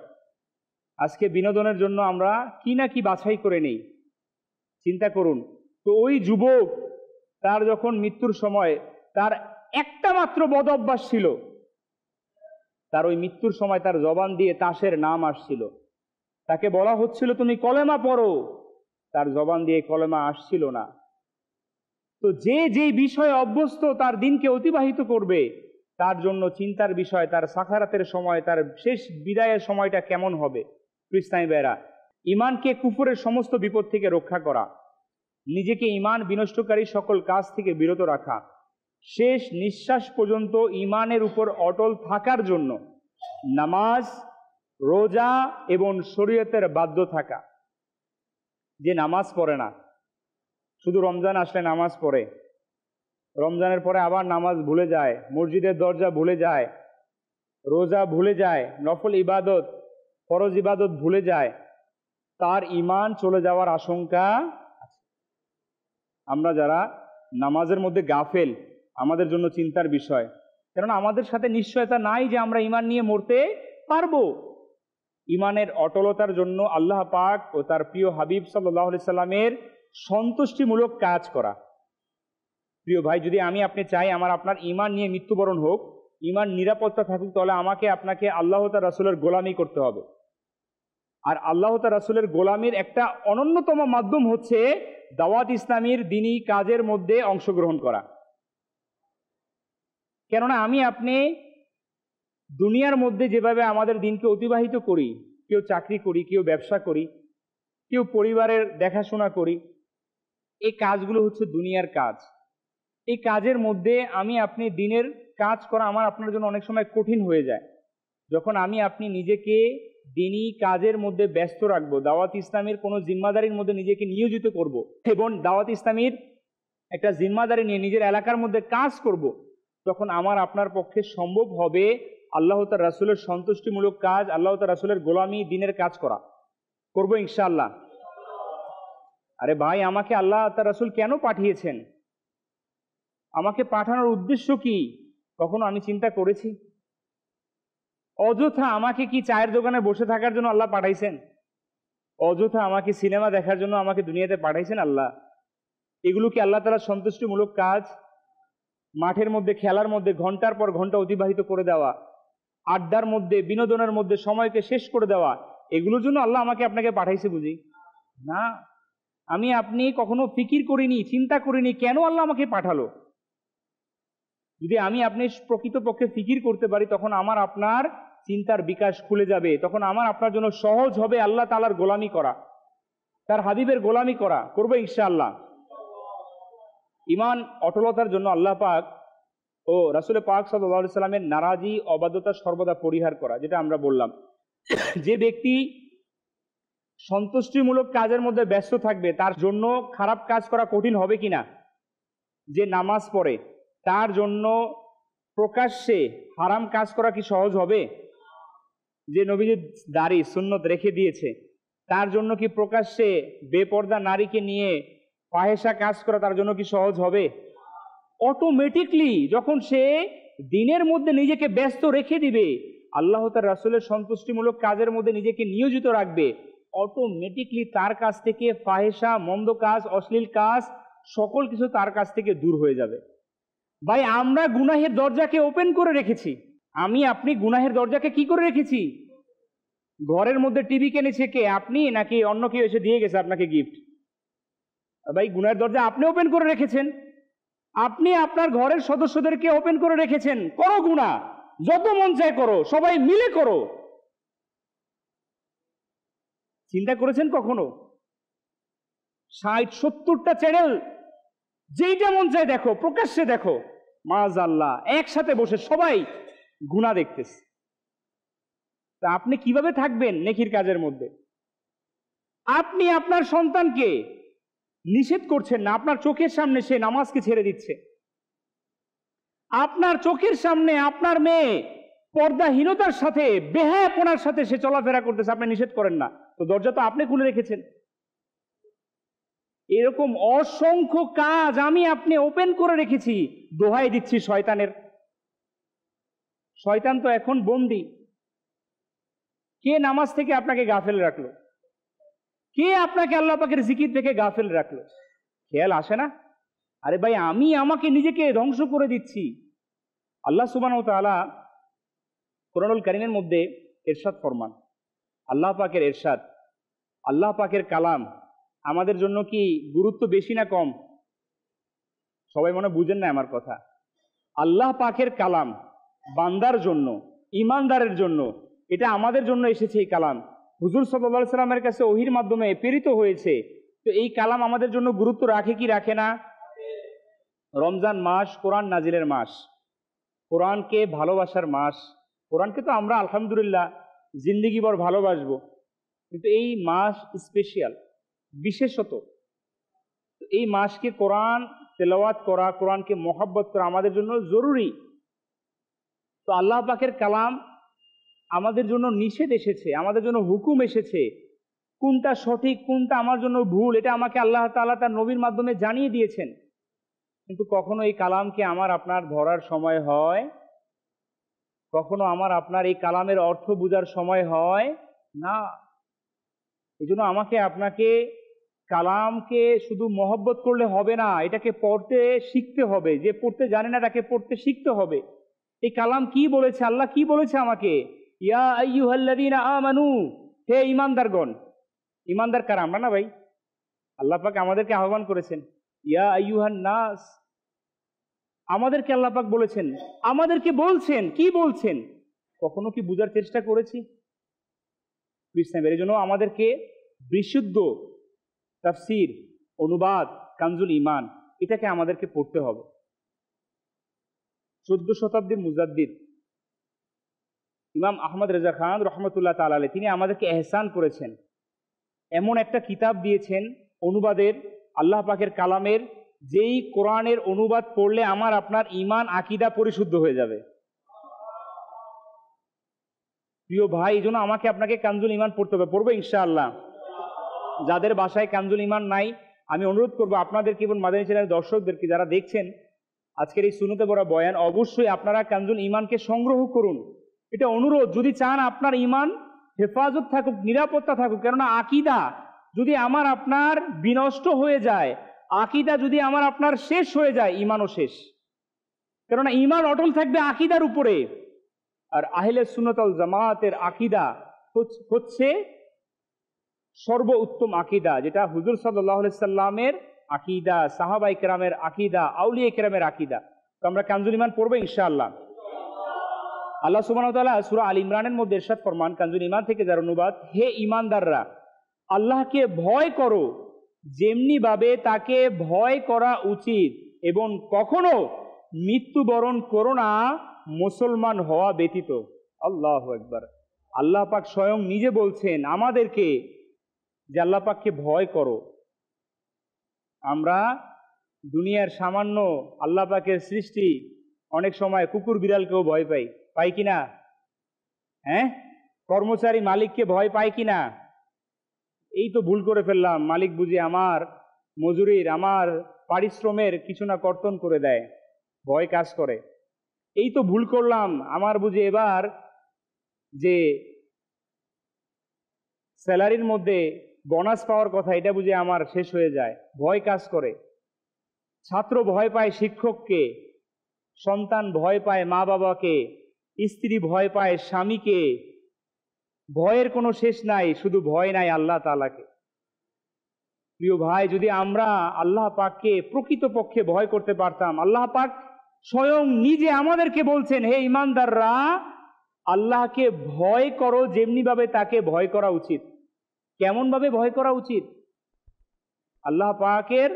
আজকে বিনোদনের জন্য আমরা কি না কি বাছাই করে নেই, চিন্তা করুন। তো ওই যুবক, তার যখন মৃত্যুর সময়, তার একটা মাত্র বদ অভ্যাস ছিল, তার ওই মৃত্যুর সময় তার জবান দিয়ে তাসের নাম আসছিল। তাকে বলা হচ্ছিল তুমি কলেমা পড়ো, তার জবান দিয়ে কলেমা আসছিল না। তো যে যেই বিষয়ে অভ্যস্ত তার দিনকে অতিবাহিত করবে, তার জন্য চিন্তার বিষয়, তার সাখারাতের সময়, তার শেষ বিদায়ের সময়টা কেমন হবে। ইসলামী ভাইরা, ঈমানকে কুফরের সমস্ত বিপদ থেকে রক্ষা করা, নিজেকে ঈমান বিনষ্টকারী সকল কাজ থেকে বিরত রাখা, শেষ নিঃশ্বাস পর্যন্ত ঈমানের উপর অটল থাকার জন্য নামাজ, রোজা এবং শরীয়তের বাধ্য থাকা। যে নামাজ পড়ে না, শুধু রমজান আসলে নামাজ পড়ে, রমজানের পরে আবার নামাজ ভুলে যায়, মসজিদের দরজা ভুলে যায়, রোজা ভুলে যায়, নফল ইবাদত, ফরজ ইবাদত ভুলে যায়, তার ঈমান চলে যাওয়ার আশঙ্কা আছে। আমরা যারা নামাজের মধ্যে গাফেল, আমাদের জন্য চিন্তার বিষয়, কেননা আমাদের সাথে নিশ্চয়তা নাই যে আমরা ঈমান নিয়ে মরতে পারবো। ঈমানের অটলতার জন্য আল্লাহ পাক ও তার প্রিয় হাবিব সাল্লাল্লাহু আলাইহি সাল্লামের সন্তুষ্টিমূলক কাজ করা। প্রিয় ভাই, যদি আমি আপনি চাই আমার আপনার ঈমান নিয়ে মৃত্যুবরণ হোক, ইমান নিরাপত্তা থাকুক, তাহলে আমাকে আপনাকে আল্লাহ তার রাসূলের গোলামি করতে হবে। আর আল্লাহ তার রাসূলের গোলামির একটা অনন্যতম মাধ্যম হচ্ছে দাওয়াত ইসলামীর দ্বীনি কাজের মধ্যে অংশগ্রহণ করা। কেননা আমি আপনি দুনিয়ার মধ্যে যেভাবে আমাদের দিনকে অতিবাহিত করি, কেউ চাকরি করি, কেউ ব্যবসা করি, কেউ পরিবারের দেখাশোনা করি, এই কাজগুলো হচ্ছে দুনিয়ার কাজ। এই কাজের মধ্যে আমি আপনি দিনের কাজ করা আমার আপনার জন্য অনেক সময় কঠিন হয়ে যায়। যখন আমি আপনি নিজেকে দিনী কাজের মধ্যে ব্যস্ত রাখবো, দাওয়াত ইসলামের কোনো জিম্মাদারির মধ্যে নিজেকে নিয়োজিত করব এবং দাওয়াত ইসলামীর একটা জিম্মাদারি নিয়ে নিজের এলাকার মধ্যে কাজ করব, তখন আমার আপনার পক্ষে সম্ভব হবে আল্লাহ তার রাসূলের সন্তুষ্টিমূলক কাজ, আল্লাহ তার রাসূলের গোলামি, দিনের কাজ করা। করবো ইনশাআল্লাহ। আরে ভাই, আমাকে আল্লাহ তার রাসূল কেন পাঠিয়েছেন? আমাকে পাঠানোর উদ্দেশ্য কি? কখনো আমি চিন্তা করেছি? অযথা আমাকে কি চায়ের দোকানে বসে থাকার জন্য আল্লাহ পাঠাইছেন? অযথা আমাকে সিনেমা দেখার জন্য আমাকে দুনিয়াতে পাঠাইছেন আল্লাহ? এগুলো কি আল্লাহ তাআলার সন্তুষ্টিমূলক কাজ? মাঠের মধ্যে, খেলার মধ্যে ঘন্টার পর ঘন্টা অতিবাহিত করে দেওয়া, আড্ডার মধ্যে, বিনোদনের মধ্যে সময়কে শেষ করে দেওয়া, এগুলোর জন্য আল্লাহ আমাকে আপনাকে পাঠাইছে বুঝি? না। আমি আপনি কখনো ফিকির করিনি, চিন্তা করিনি কেন আল্লাহ আমাকে পাঠালো। যদি আমি আপনি প্রকৃতপক্ষে ফিকির করতে পারি, তখন আমার আপনার চিন্তার বিকাশ খুলে যাবে, তখন আমার আপনার জন্য সহজ হবে আল্লাহ তাআলার গোলামি করা, তার হাবিবের গোলামি করা। করবো ইনশাআল্লাহ। ঈমান অটলতার জন্য আল্লাহ পাক ও রাসূল পাক সাল্লাল্লাহু আলাইহি সাল্লামের নারাজি, অবাধ্যতা সর্বদা পরিহার করা, যেটা আমরা বললাম। যে ব্যক্তি সন্তুষ্টিমূলক কাজের মধ্যে ব্যস্ত থাকবে, তার জন্য খারাপ কাজ করা কঠিন হবে কিনা? যে নামাজ পড়ে, তার জন্য প্রকাশ্যে হারাম কাজ করা কি সহজ হবে? যে নবীজির দাড়ি সুন্নত রেখে দিয়েছে, তার জন্য কি প্রকাশ্যে বেপর্দা নারীকে নিয়ে ফাহেসা কাজ করা তার জন্য কি সহজ হবে? অটোমেটিকলি যখন সে দিনের মধ্যে নিজেকে ব্যস্ত রেখে দিবে, আল্লাহ তার রাসূলের সন্তুষ্টিমূলক কাজের মধ্যে নিজেকে নিয়োজিত রাখবে, অটোমেটিকলি তার কাছ থেকে ফাহেসা, মন্দ কাজ, অশ্লীল কাজ, সকল কিছু তার কাছ থেকে দূর হয়ে যাবে। ভাই, আমরা গুনাহের দরজাকে ওপেন করে রেখেছি। আমি আপনি গুনাহের দরজাকে কি করে রেখেছি? ঘরের মধ্যে টিভি কিনেছে কে? আপনি নাকি অন্য কেউ এসে দিয়ে গেছে আপনাকে গিফট? ভাই, গুনাহের দরজা আপনি ওপেন করে রেখেছেন। আপনি আপনার ঘরের সদস্যদেরকে ওপেন করে রেখেছেন, করো গুনাহ, যত মন চায় করো, সবাই মিলে করো। চিন্তা করেছেন কখনো? 60-70টা চ্যানেল, যেইটা মন চায় দেখো, প্রকাশ্যে দেখো, মাশাআল্লাহ, একসাথে বসে সবাই গুনাহ দেখতেছে। তা আপনি কিভাবে থাকবেন নেকির কাজের মধ্যে? আপনি আপনার সন্তানকে নিষেধ করছেন না, আপনার চোখের সামনে সে নামাজকে ছেড়ে দিচ্ছে। আপনার চোখের সামনে আপনার মেয়ে পর্দাহীনতার সাথে, বেহায়াপনার সাথে সে চলাফেরা করতেছে, আপনি নিষেধ করেন না, তো দরজা তো আপনি খুলে রেখেছেন। এরকম অসংখ্য কাজ আমি আপনি ওপেন করে রেখেছি, দোহাই দিচ্ছি শয়তানের। শয়তান তো এখন বন্দী। কে নামাজ থেকে আপনাকে গাফেল রাখলো? কে আপনাকে আল্লাহ পাকের জিকির থেকে গাফেল রাখলো? খেয়াল আসে না? আরে ভাই, আমি আমাকে নিজেকে ধ্বংস করে দিচ্ছি। আল্লাহ সুবহানাহু ওয়া তাআলা কোরআনুল কারীমের মধ্যে ইরশাদ ফরমান, আল্লাহ পাকের ইরশাদ, আল্লাহ পাকের কালাম আমাদের জন্য কি গুরুত্ব বেশি না কম? সবাই মনে বুঝেন না আমার কথা। আল্লাহ পাকের কালাম বান্দার জন্য, ইমানদারের জন্য, এটা আমাদের জন্য এসেছে। এই কালাম হুজুর সাল্লাল্লাহু আলাইহি সাল্লামের কাছে ওহীর মাধ্যমে প্রেরিত হয়েছে। তো এই কালাম আমাদের জন্য গুরুত্ব রাখে কি রাখে না? রমজান মাস কোরআন নাজিলের মাস, কোরআনকে ভালোবাসার মাস। কোরআনকে তো আমরা আলহামদুলিল্লাহ জিন্দেগিভর ভালোবাসবো, কিন্তু এই মাস স্পেশাল, বিশেষত এই মাসকে কোরআন তেলাওয়াত করা, কোরআনকে মহব্বত করা আমাদের জন্য জরুরি। তো আল্লাহ পাকের কালাম আমাদের জন্য নিষেধ এসেছে, আমাদের জন্য হুকুম এসেছে। কোনটা সঠিক, কোনটা আমার জন্য ভুল, এটা আমাকে আল্লাহ তাআলা তার নবীর মাধ্যমে জানিয়ে দিয়েছেন। কিন্তু কখনো এই কালামকে আমার আপনার ধরার সময় হয়? কখনো আমার আপনার এই কালামের অর্থ বোঝার সময় হয় না। এই জন্য আমাকে আপনাকে কালামকে শুধু মহব্বত করলে হবে না, এটাকে পড়তে শিখতে হবে। যে পড়তে জানে না তাকে পড়তে শিখতে হবে। এই কালাম কি বলেছে, আল্লাহ কি বলেছে আমাকে, ইয়া আইয়ুহাল্লাযীনা আমানু, হে ঈমানদারগণ। ঈমানদার কারা? আমরা না ভাই? আল্লাহ পাক আমাদেরকে আহ্বান করেছেন, ইয়া আইয়ুহান নাস, আমাদেরকে আল্লাহ পাক বলেছেন, আমাদেরকে বলছেন, কি বলছেন কখনো কি বুঝার চেষ্টা করেছি? এর জন্য আমাদেরকে বিশুদ্ধ তাফসীর, অনুবাদ কানজুল ঈমান, এটাকে আমাদেরকে পড়তে হবে। 14 শতাব্দীর মুজাদ্দিদ ইমাম আহমদ রেজা খান রহমতুল্লাহ তাআলা আলাইহি, তিনি আমাদেরকে এহসান করেছেন, এমন একটা কিতাব দিয়েছেন অনুবাদের, আল্লাহ পাকের কালামের, যেই কোরআনের অনুবাদ পড়লে আমার আপনার ঈমান আকীদা পরিশুদ্ধ হয়ে যাবে। প্রিয় ভাই, এই জন্য আমাকে আপনাকে কানজুল ঈমান পড়তে হবে, পড়বো ইনশাআল্লাহ। যাদের বাসায় কানজুল ঈমান নাই, আমি অনুরোধ করবো আপনাদেরকে এবং মাদানী চ্যানেলের দর্শকদেরকে যারা দেখছেন আজকের এই সুন্নতে বড় বয়ান, অবশ্যই আপনারা কানজুল ঈমানকে সংগ্রহ করুন। এটা অনুরোধ, যদি চান আপনার ঈমান হেফাজত থাকুক, নিরাপত্তা থাকুক। কেননা আকীদা যদি আমার আপনার বিনষ্ট হয়ে যায়, আকীদা যদি আমার আপনার শেষ হয়ে যায়, ঈমানও শেষ। কেননা ঈমান অটল থাকবে আকীদার উপরে। আর আহলে সুন্নাত ওয়াল জামাতের আকীদা হচ্ছে সর্বোত্তম আকীদা, যেটা হুজুর সাল্লাল্লাহু আলাইহি সাল্লামের আকীদা, সাহাবায়ে কেরামের আকীদা, আউলিয়া কেরামের আকীদা। তো আমরা কানজুল ঈমান পড়বো ইনশাআল্লাহ। আল্লাহ সুবহানাহু ওয়া তাআলা সূরা আল ইমরানের মধ্যে ইরশাদ ফরমান, কানজুল ঈমান থেকে যার অনুবাদ, হে ঈমানদাররা, আল্লাহকে ভয় করো যেমনি ভাবে তাকে ভয় করা উচিত, এবং কখনো মৃত্যুবরণ করো না মুসলমান হওয়া ব্যতীত। আল্লাহু আকবার। আল্লাহ পাক স্বয়ং নিজে বলছেন আমাদেরকে যে আল্লাহ পাককে ভয় করো। আমরা দুনিয়ার সামান্য আল্লাহ পাকের সৃষ্টি অনেক সময় কুকুর বিড়ালকেও ভয় পাই, পাই কিনা? হ্যাঁ, কর্মচারী মালিককে ভয় পায় কিনা? এই তো ভুল করে ফেললাম, মালিক বুঝি আমার মজুরির, আমার পারিশ্রমের কিছু না কর্তন করে দেয়, ভয় কাজ করে। এই তো ভুল করলাম, আমার বুঝি এবার যে স্যালারির মধ্যে বোনাস পাওয়ার কথা, এটা বুঝি আমার শেষ হয়ে যায়, ভয় কাজ করে। ছাত্র ভয় পায় শিক্ষককে, সন্তান ভয় পায় মা বাবাকে, স্ত্রী ভয় পায় স্বামীকে। ভয়ের কোনো শেষ নাই, শুধু ভয় নাই আল্লাহ তাআলাকে। প্রিয় ভাই, যদি আমরা আল্লাহ পাককে প্রকৃতপক্ষে ভয় করতে পারতাম, আল্লাহ পাক স্বয়ং নিজে আমাদেরকে বলছেন, হে ঈমানদাররা, আল্লাহকে ভয় করো যেমনি ভাবে তাকে ভয় করা উচিত। কেমন ভাবে ভয় করা উচিত? আল্লাহ পাকের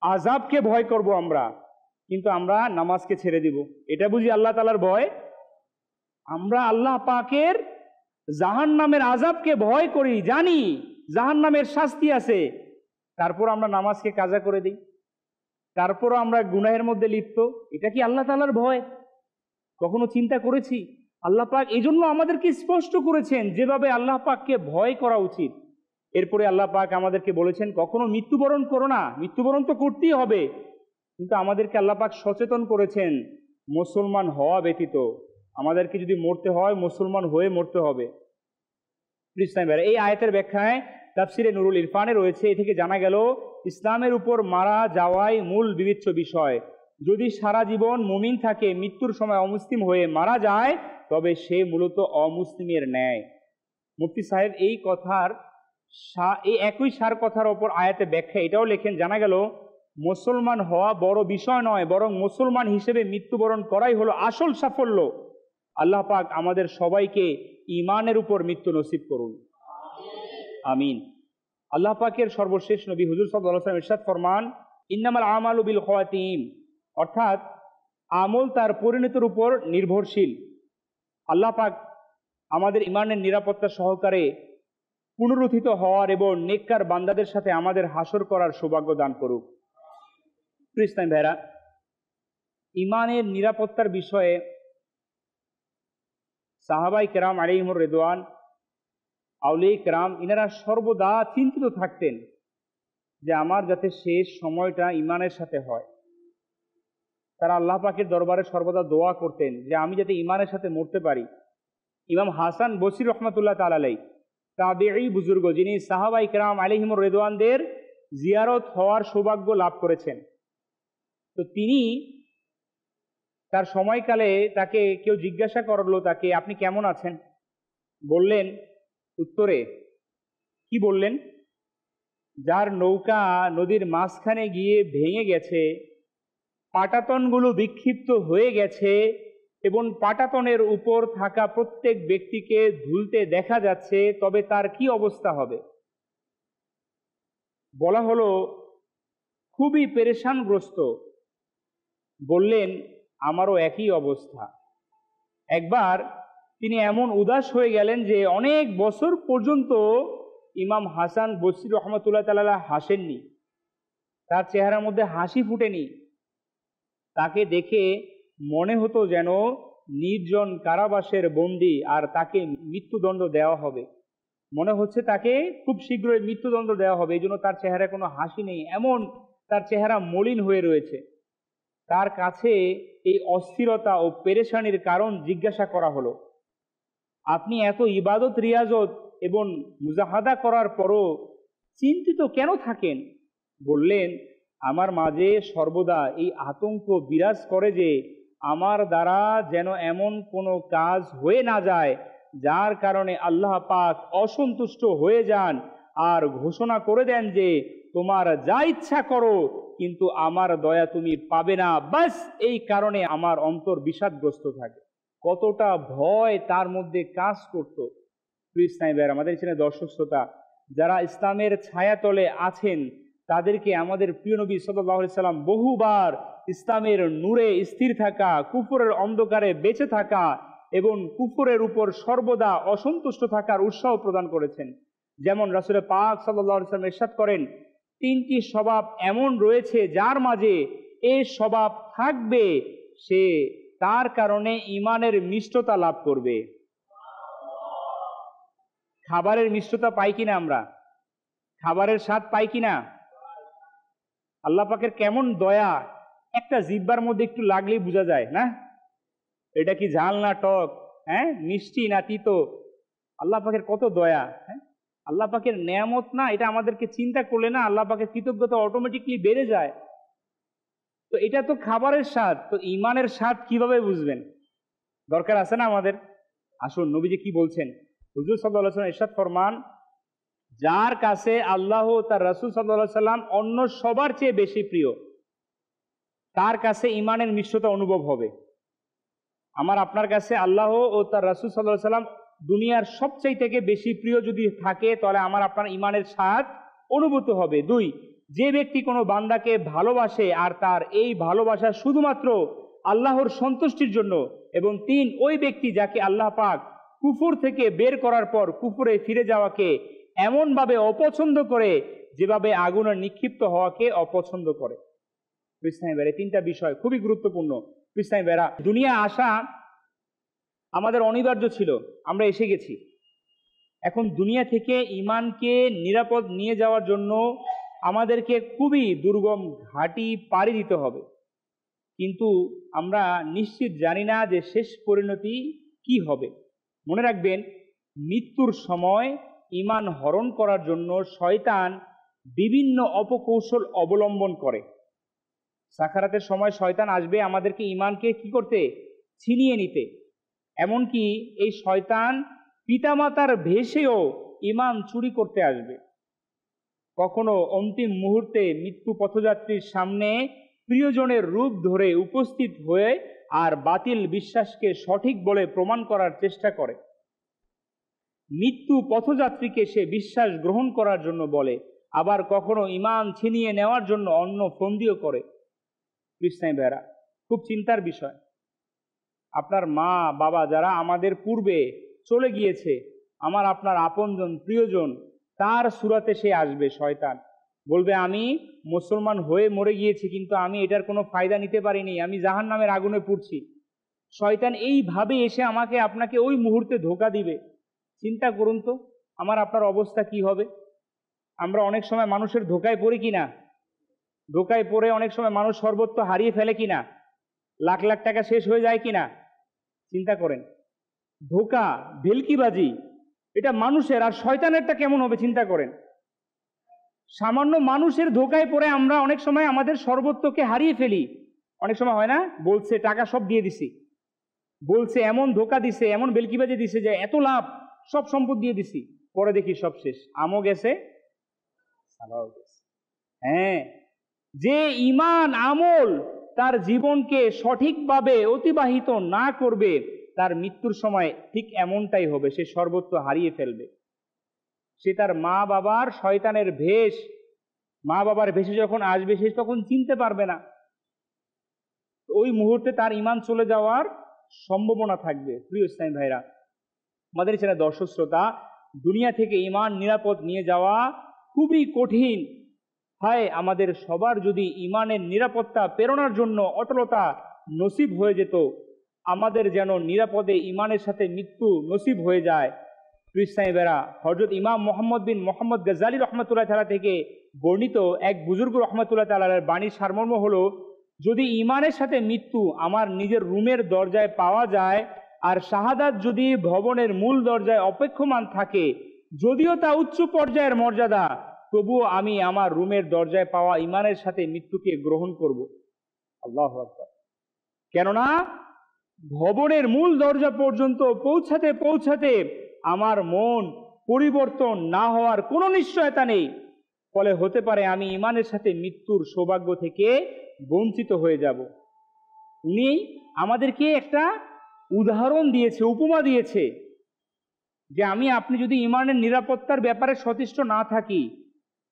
আযাবকে ভয় করব আমরা, কিন্তু আমরা নামাজকে ছেড়ে দিব। এটা বুঝি আল্লাহ তাআলার ভয়? আমরা আল্লাহ পাকের জাহান্নামের আযাবকে ভয় করি, জানি জাহান্নামের শাস্তি আছে, তারপর আমরা নামাজকে কাজা করে দিই, তারপরও আমরা গুনাহের মধ্যে লিপ্ত। এটা কি আল্লাহ তাআলার ভয়? কখনো চিন্তা করেছি? আল্লাহ পাক এই জন্য আমাদেরকে স্পষ্ট করেছেন যেভাবে আল্লাহ পাককে ভয় করা উচিত। এরপরে আল্লাহ পাক আমাদেরকে বলেছেন, কখনো মৃত্যুবরণ করো না। মৃত্যুবরণ তো করতেই হবে, কিন্তু আমাদেরকে আল্লাহ পাক সচেতন করেছেন মুসলমান হওয়া ব্যতীত। আমাদেরকে যদি মরতে হয়, মুসলমান হয়ে মরতে হবে। এই আয়াতের ব্যাখ্যায় তাফসিরে নুরুল ইরফানে রয়েছে, এ থেকে জানা গেল ইসলামের উপর মারা যাওয়াই মূল বিবেচ্য বিষয়। যদি সারা জীবন মুমিন থাকে, মৃত্যুর সময় অমুসলিম হয়ে মারা যায়, তবে সে মূলত অমুসলিমের ন্যায়। মুফতি সাহেব এই কথার এই একই সার কথার ওপর আয়াতে ব্যাখ্যা এটাও লেখেন, জানা গেল মুসলমান হওয়া বড় বিষয় নয়, বরং মুসলমান হিসেবে মৃত্যুবরণ করাই হলো আসল সাফল্য। আল্লাহ পাক আমাদের সবাইকে ঈমানের উপর মৃত্যু নসিব করুন, আমিন। আল্লাহ পাকের সর্বশেষ নবী হুজুর সাল্লাল্লাহু আলাইহি ওয়াসাল্লাম ইরশাদ ফরমান, ইন্নামাল আমালু বিল খাওয়াতিম, অর্থাৎ আমল তার পরিণতির উপর নির্ভরশীল। আল্লাহ পাক আমাদের ঈমানের নিরাপত্তা সহকারে পুনরুত্থিত হওয়ার এবং নেককার বান্দাদের সাথে আমাদের হাসর করার সৌভাগ্য দান করুক। ইসলাম ভাইরা, ঈমানের নিরাপত্তার বিষয়ে সাহাবায়ে কেরাম আলাইহিমুর রিদওয়ান, আউলিয়া কেরাম, ইনারা সর্বদা চিন্তিত থাকতেন যে আমার যাতে শেষ সময়টা ঈমানের সাথে হয়। তারা আল্লাহ পাকের দরবারে সর্বদা দোয়া করতেন যে আমি যাতে ঈমানের সাথে মরতে পারি। ইমাম হাসান বসরি রহমতুল্লাহ তাআলা আলাইহি, তাবেঈ বুজুর্গ, যিনি সাহাবায়ে কেরাম আলাইহিমুর রিদওয়ানদের জিয়ারত হওয়ার সৌভাগ্য লাভ করেছেন, তো তিনি তার সময়কালে তাকে কেউ জিজ্ঞাসা করলো তাকে, আপনি কেমন আছেন? বললেন উত্তরে, কি বললেন? যার নৌকা নদীর মাঝখানে গিয়ে ভেঙে গেছে, পাটাতনগুলো বিক্ষিপ্ত হয়ে গেছে এবং পাটাতনের উপর থাকা প্রত্যেক ব্যক্তিকে ধুলতে দেখা যাচ্ছে, তবে তার কি অবস্থা হবে? বলা হলো খুবই পেরেশানগ্রস্ত। বললেন আমারও একই অবস্থা। একবার তিনি এমন উদাস হয়ে গেলেন যে অনেক বছর পর্যন্ত ইমাম হাসান বসরি রহমতুল্লাহ তাআলা হাসেননি, তার চেহারার মধ্যে হাসি ফুটেনি। তাকে দেখে মনে হতো যেন নির্জন কারাবাসের বন্দী, আর তাকে মৃত্যুদণ্ড দেওয়া হবে। মনে হচ্ছে তাকে খুব শীঘ্রই মৃত্যুদণ্ড দেওয়া হবে, এই জন্য তার চেহারায় কোনো হাসি নেই, এমন তার চেহারা মলিন হয়ে রয়েছে। তার কাছে এই অস্থিরতা ও পেরেশানির কারণ জিজ্ঞাসা করা হলো। আপনি এত ইবাদত রিয়াজত এবং মুজাহাদা করার পরও চিন্তিত কেন থাকেন? বললেন আমার মাঝে সর্বদা এই আতঙ্ক বিরাজ করে যে আমার দ্বারা যেন এমন কোনো কাজ হয়ে না যায় যার কারণে আল্লাহ পাক অসন্তুষ্ট হয়ে যান আর ঘোষণা করে দেন যে তোমার যা ইচ্ছা করো, কিন্তু আমার দয়া তুমি পাবে না। বাস এই কারণে আমার অন্তর বিষাদগ্রস্ত থাকে। কতটা ভয় তার মধ্যে কাজ করত। প্রিয় ইসলামী ভাইয়েরা, আমাদের এখানে দর্শক শ্রোতা যারা ইসলামের ছায়াতলে আছেন, তাদেরকে আমাদের প্রিয় নবী সাল্লাল্লাহু আলাইহি সাল্লাম বহুবার ইসলামের নূরে স্থির থাকা, কুফরের অন্ধকারে বেঁচে থাকা এবং কুফরের উপর সর্বদা অসন্তুষ্ট থাকার উৎসাহ প্রদান করেছেন। যেমন রাসূল পাক সাল্লাল্লাহু আলাইহি সাল্লাম ইরশাদ করেন, তিনটি স্বভাব এমন রয়েছে যার মাঝে এই স্বভাব থাকবে, সে তার কারণে ঈমানের মিষ্টতা লাভ করবে। খাবারের মিষ্টতা পাই কিনা আমরা? খাবারের স্বাদ পাই কিনা? আল্লাহ পাকের কেমন দয়া, একটা জিহ্বার মধ্যে একটু লাগলেই বোঝা যায় না এটা কি ঝাল না টক, হ্যাঁ মিষ্টি না তিতো। আল্লাহ পাকের কত দয়া, হ্যাঁ আল্লাহ পাকের নেয়ামত না, এটা আমাদেরকে চিন্তা করলে না আল্লাহ পাকের কৃতজ্ঞতা অটোমেটিকলি বেড়ে যায়। তো এটা তো খাবারের স্বাদ, তো ঈমানের স্বাদ কিভাবে বুঝবেন? দরকার আছে না আমাদের। আসুন নবীজি কি বলছেন। হুজুর সাল্লাল্লাহু আলাইহি ওয়াসাল্লাম ইরশাদ ফরমান, যার কাছে আল্লাহ তার রাসূল সাল্লাল্লাহু আলাইহি ওয়াসাল্লাম অন্য সবার চেয়ে বেশি প্রিয়, তার কাছে ঈমানের মিষ্টতা অনুভব হবে। আমার আপনার কাছে আল্লাহ ও তার রাসূল সাল্লাল্লাহু আলাইহি ওয়াসাল্লাম দুনিয়ার সবচেয়ে থেকে বেশি প্রিয় যদি থাকে, তাহলে আমার আপনার ঈমানের স্বাদ অনুভূত হবে। দুই, যে ব্যক্তি কোনো বান্দাকে ভালোবাসে আর তার এই ভালোবাসা শুধুমাত্র আল্লাহর সন্তুষ্টির জন্য। এবং তিন, ওই ব্যক্তি যাকে আল্লাহ পাক কুফর থেকে বের করার পর কুফরে ফিরে যাওয়াকে এমনভাবে অপছন্দ করে যেভাবে আগুনে নিক্ষিপ্ত হওয়াকে অপছন্দ করে। ইসলামী ভাইরা, তিনটা বিষয় খুবই গুরুত্বপূর্ণ। ইসলামী ভাইরা, দুনিয়া আসা আমাদের অনিবার্য ছিল, আমরা এসে গেছি। এখন দুনিয়া থেকে ঈমানকে নিরাপদ নিয়ে যাওয়ার জন্য আমাদেরকে খুবই দুর্গম ঘাটি পাড়ি দিতে হবে, কিন্তু আমরা নিশ্চিত জানি না যে শেষ পরিণতি কি হবে। মনে রাখবেন, মৃত্যুর সময় ঈমান হরণ করার জন্য শয়তান বিভিন্ন অপকৌশল অবলম্বন করে। সাকারাতের সময় শয়তান আসবে আমাদেরকে ঈমানকে কি করতে? ছিনিয়ে নিতে। এমনকি এই শয়তান পিতামাতার ভেষেও ঈমান চুরি করতে আসবে। কখনো অন্তিম মুহূর্তে মৃত্যু পথযাত্রীর সামনে প্রিয়জনের রূপ ধরে উপস্থিত হয়ে আর বাতিল বিশ্বাসকে সঠিক বলে প্রমাণ করার চেষ্টা করে। মৃত্যু পথযাত্রীকে সে বিশ্বাস গ্রহণ করার জন্য বলে, আবার কখনো ঈমান ছিনিয়ে নেওয়ার জন্য অন্য ফন্দিও করে। ইসলামী ভাইরা, খুব চিন্তার বিষয়। আপনার মা বাবা যারা আমাদের পূর্বে চলে গিয়েছে, আমার আপনার আপনজন প্রিয়জন, তার সুরাতে সে আসবে শয়তান। বলবে আমি মুসলমান হয়ে মরে গিয়েছি, কিন্তু আমি এটার কোনো ফায়দা নিতে পারিনি, আমি জাহান্নামের আগুনে পুড়ছি। শয়তান এইভাবে এসে আমাকে আপনাকে ওই মুহূর্তে ধোঁকা দিবে। চিন্তা করুন তো আমার আপনার অবস্থা কি হবে। আমরা অনেক সময় মানুষের ধোঁকায় পড়ি কিনা? ধোঁকায় পড়ে অনেক সময় মানুষ সর্বত্র হারিয়ে ফেলে কিনা? লাখ লাখ টাকা শেষ হয়ে যায় কিনা? চিন্তা করেন। ধোঁকা, ভেলকিবাজি, এটা মানুষের, আর শয়তানেরটা কেমন হবে চিন্তা করেন। সামান্য মানুষের ধোঁকায় পড়ে আমরা অনেক সময় আমাদের সর্বত্রকে হারিয়ে ফেলি। অনেক সময় হয় না, বলছে টাকা সব দিয়ে দিছি, বলছে এমন ধোকা দিছে, এমন বেলকিবাজি দিছে যে এত লাভ, সব সম্পদ দিয়ে দিছি, পরে দেখি সব শেষ, আমও গেছে সালাও গেছে। হ্যাঁ, যে ঈমান আমল তার জীবনকে সঠিকভাবে অতিবাহিত না করবে, তার মৃত্যুর সময় ঠিক এমনটাই হবে, সে সর্বত্র হারিয়ে ফেলবে। সে তার মা বাবার শয়তানের ভেষ, মা বাবার ভেষে যখন আসবে সে তখন চিনতে পারবে না, ওই মুহূর্তে তার ঈমান চলে যাওয়ার সম্ভাবনা থাকবে। প্রিয় ইসলামী ভাইরা, আমাদের ছেলে দর্শক শ্রোতা, দুনিয়া থেকে ঈমান নিরাপদ নিয়ে যাওয়া খুবই কঠিন। হায়, আমাদের সবার যদি ঈমানের নিরাপত্তা প্রেরণার জন্য অটলতা নসিব হয়ে যেত, আমাদের যেন নিরাপদে ঈমানের সাথে মৃত্যু নসিব হয়ে যায়। প্রিয় ইসলামী ভাইরা, হযরত ইমাম মুহাম্মদ বিন মুহাম্মদ গাজ্জালী রহমতুল্লাহ তাআলা থেকে বর্ণিত এক বুজুর্গ রহমতুল্লাহ তাআলার বাণীর সারমর্ম হলো, যদি ঈমানের সাথে মৃত্যু আমার নিজের রুমের দরজায় পাওয়া যায়, আর শাহাদাত যদি ভবনের মূল দরজায় অপেক্ষমান থাকে, যদিও তা উচ্চ পর্যায়ের মর্যাদা, তবুও আমি আমার রুমের দরজায় পাওয়া ঈমানের সাথে মৃত্যুকে গ্রহণ করব। আল্লাহু আকবার। কেননা ভবনের মূল দরজা পর্যন্ত পৌঁছাতে পৌঁছাতে আমার মন পরিবর্তন না হওয়ার কোনো নিশ্চয়তা নেই, ফলে হতে পারে আমি ঈমানের সাথে মৃত্যুর সৌভাগ্য থেকে বঞ্চিত হয়ে যাব। উনি আমাদেরকে একটা উদাহরণ দিয়েছে, উপমা দিয়েছে, যে আপনি যদি ঈমানের নিরাপত্তার ব্যাপারে সচেষ্ট না থাকি,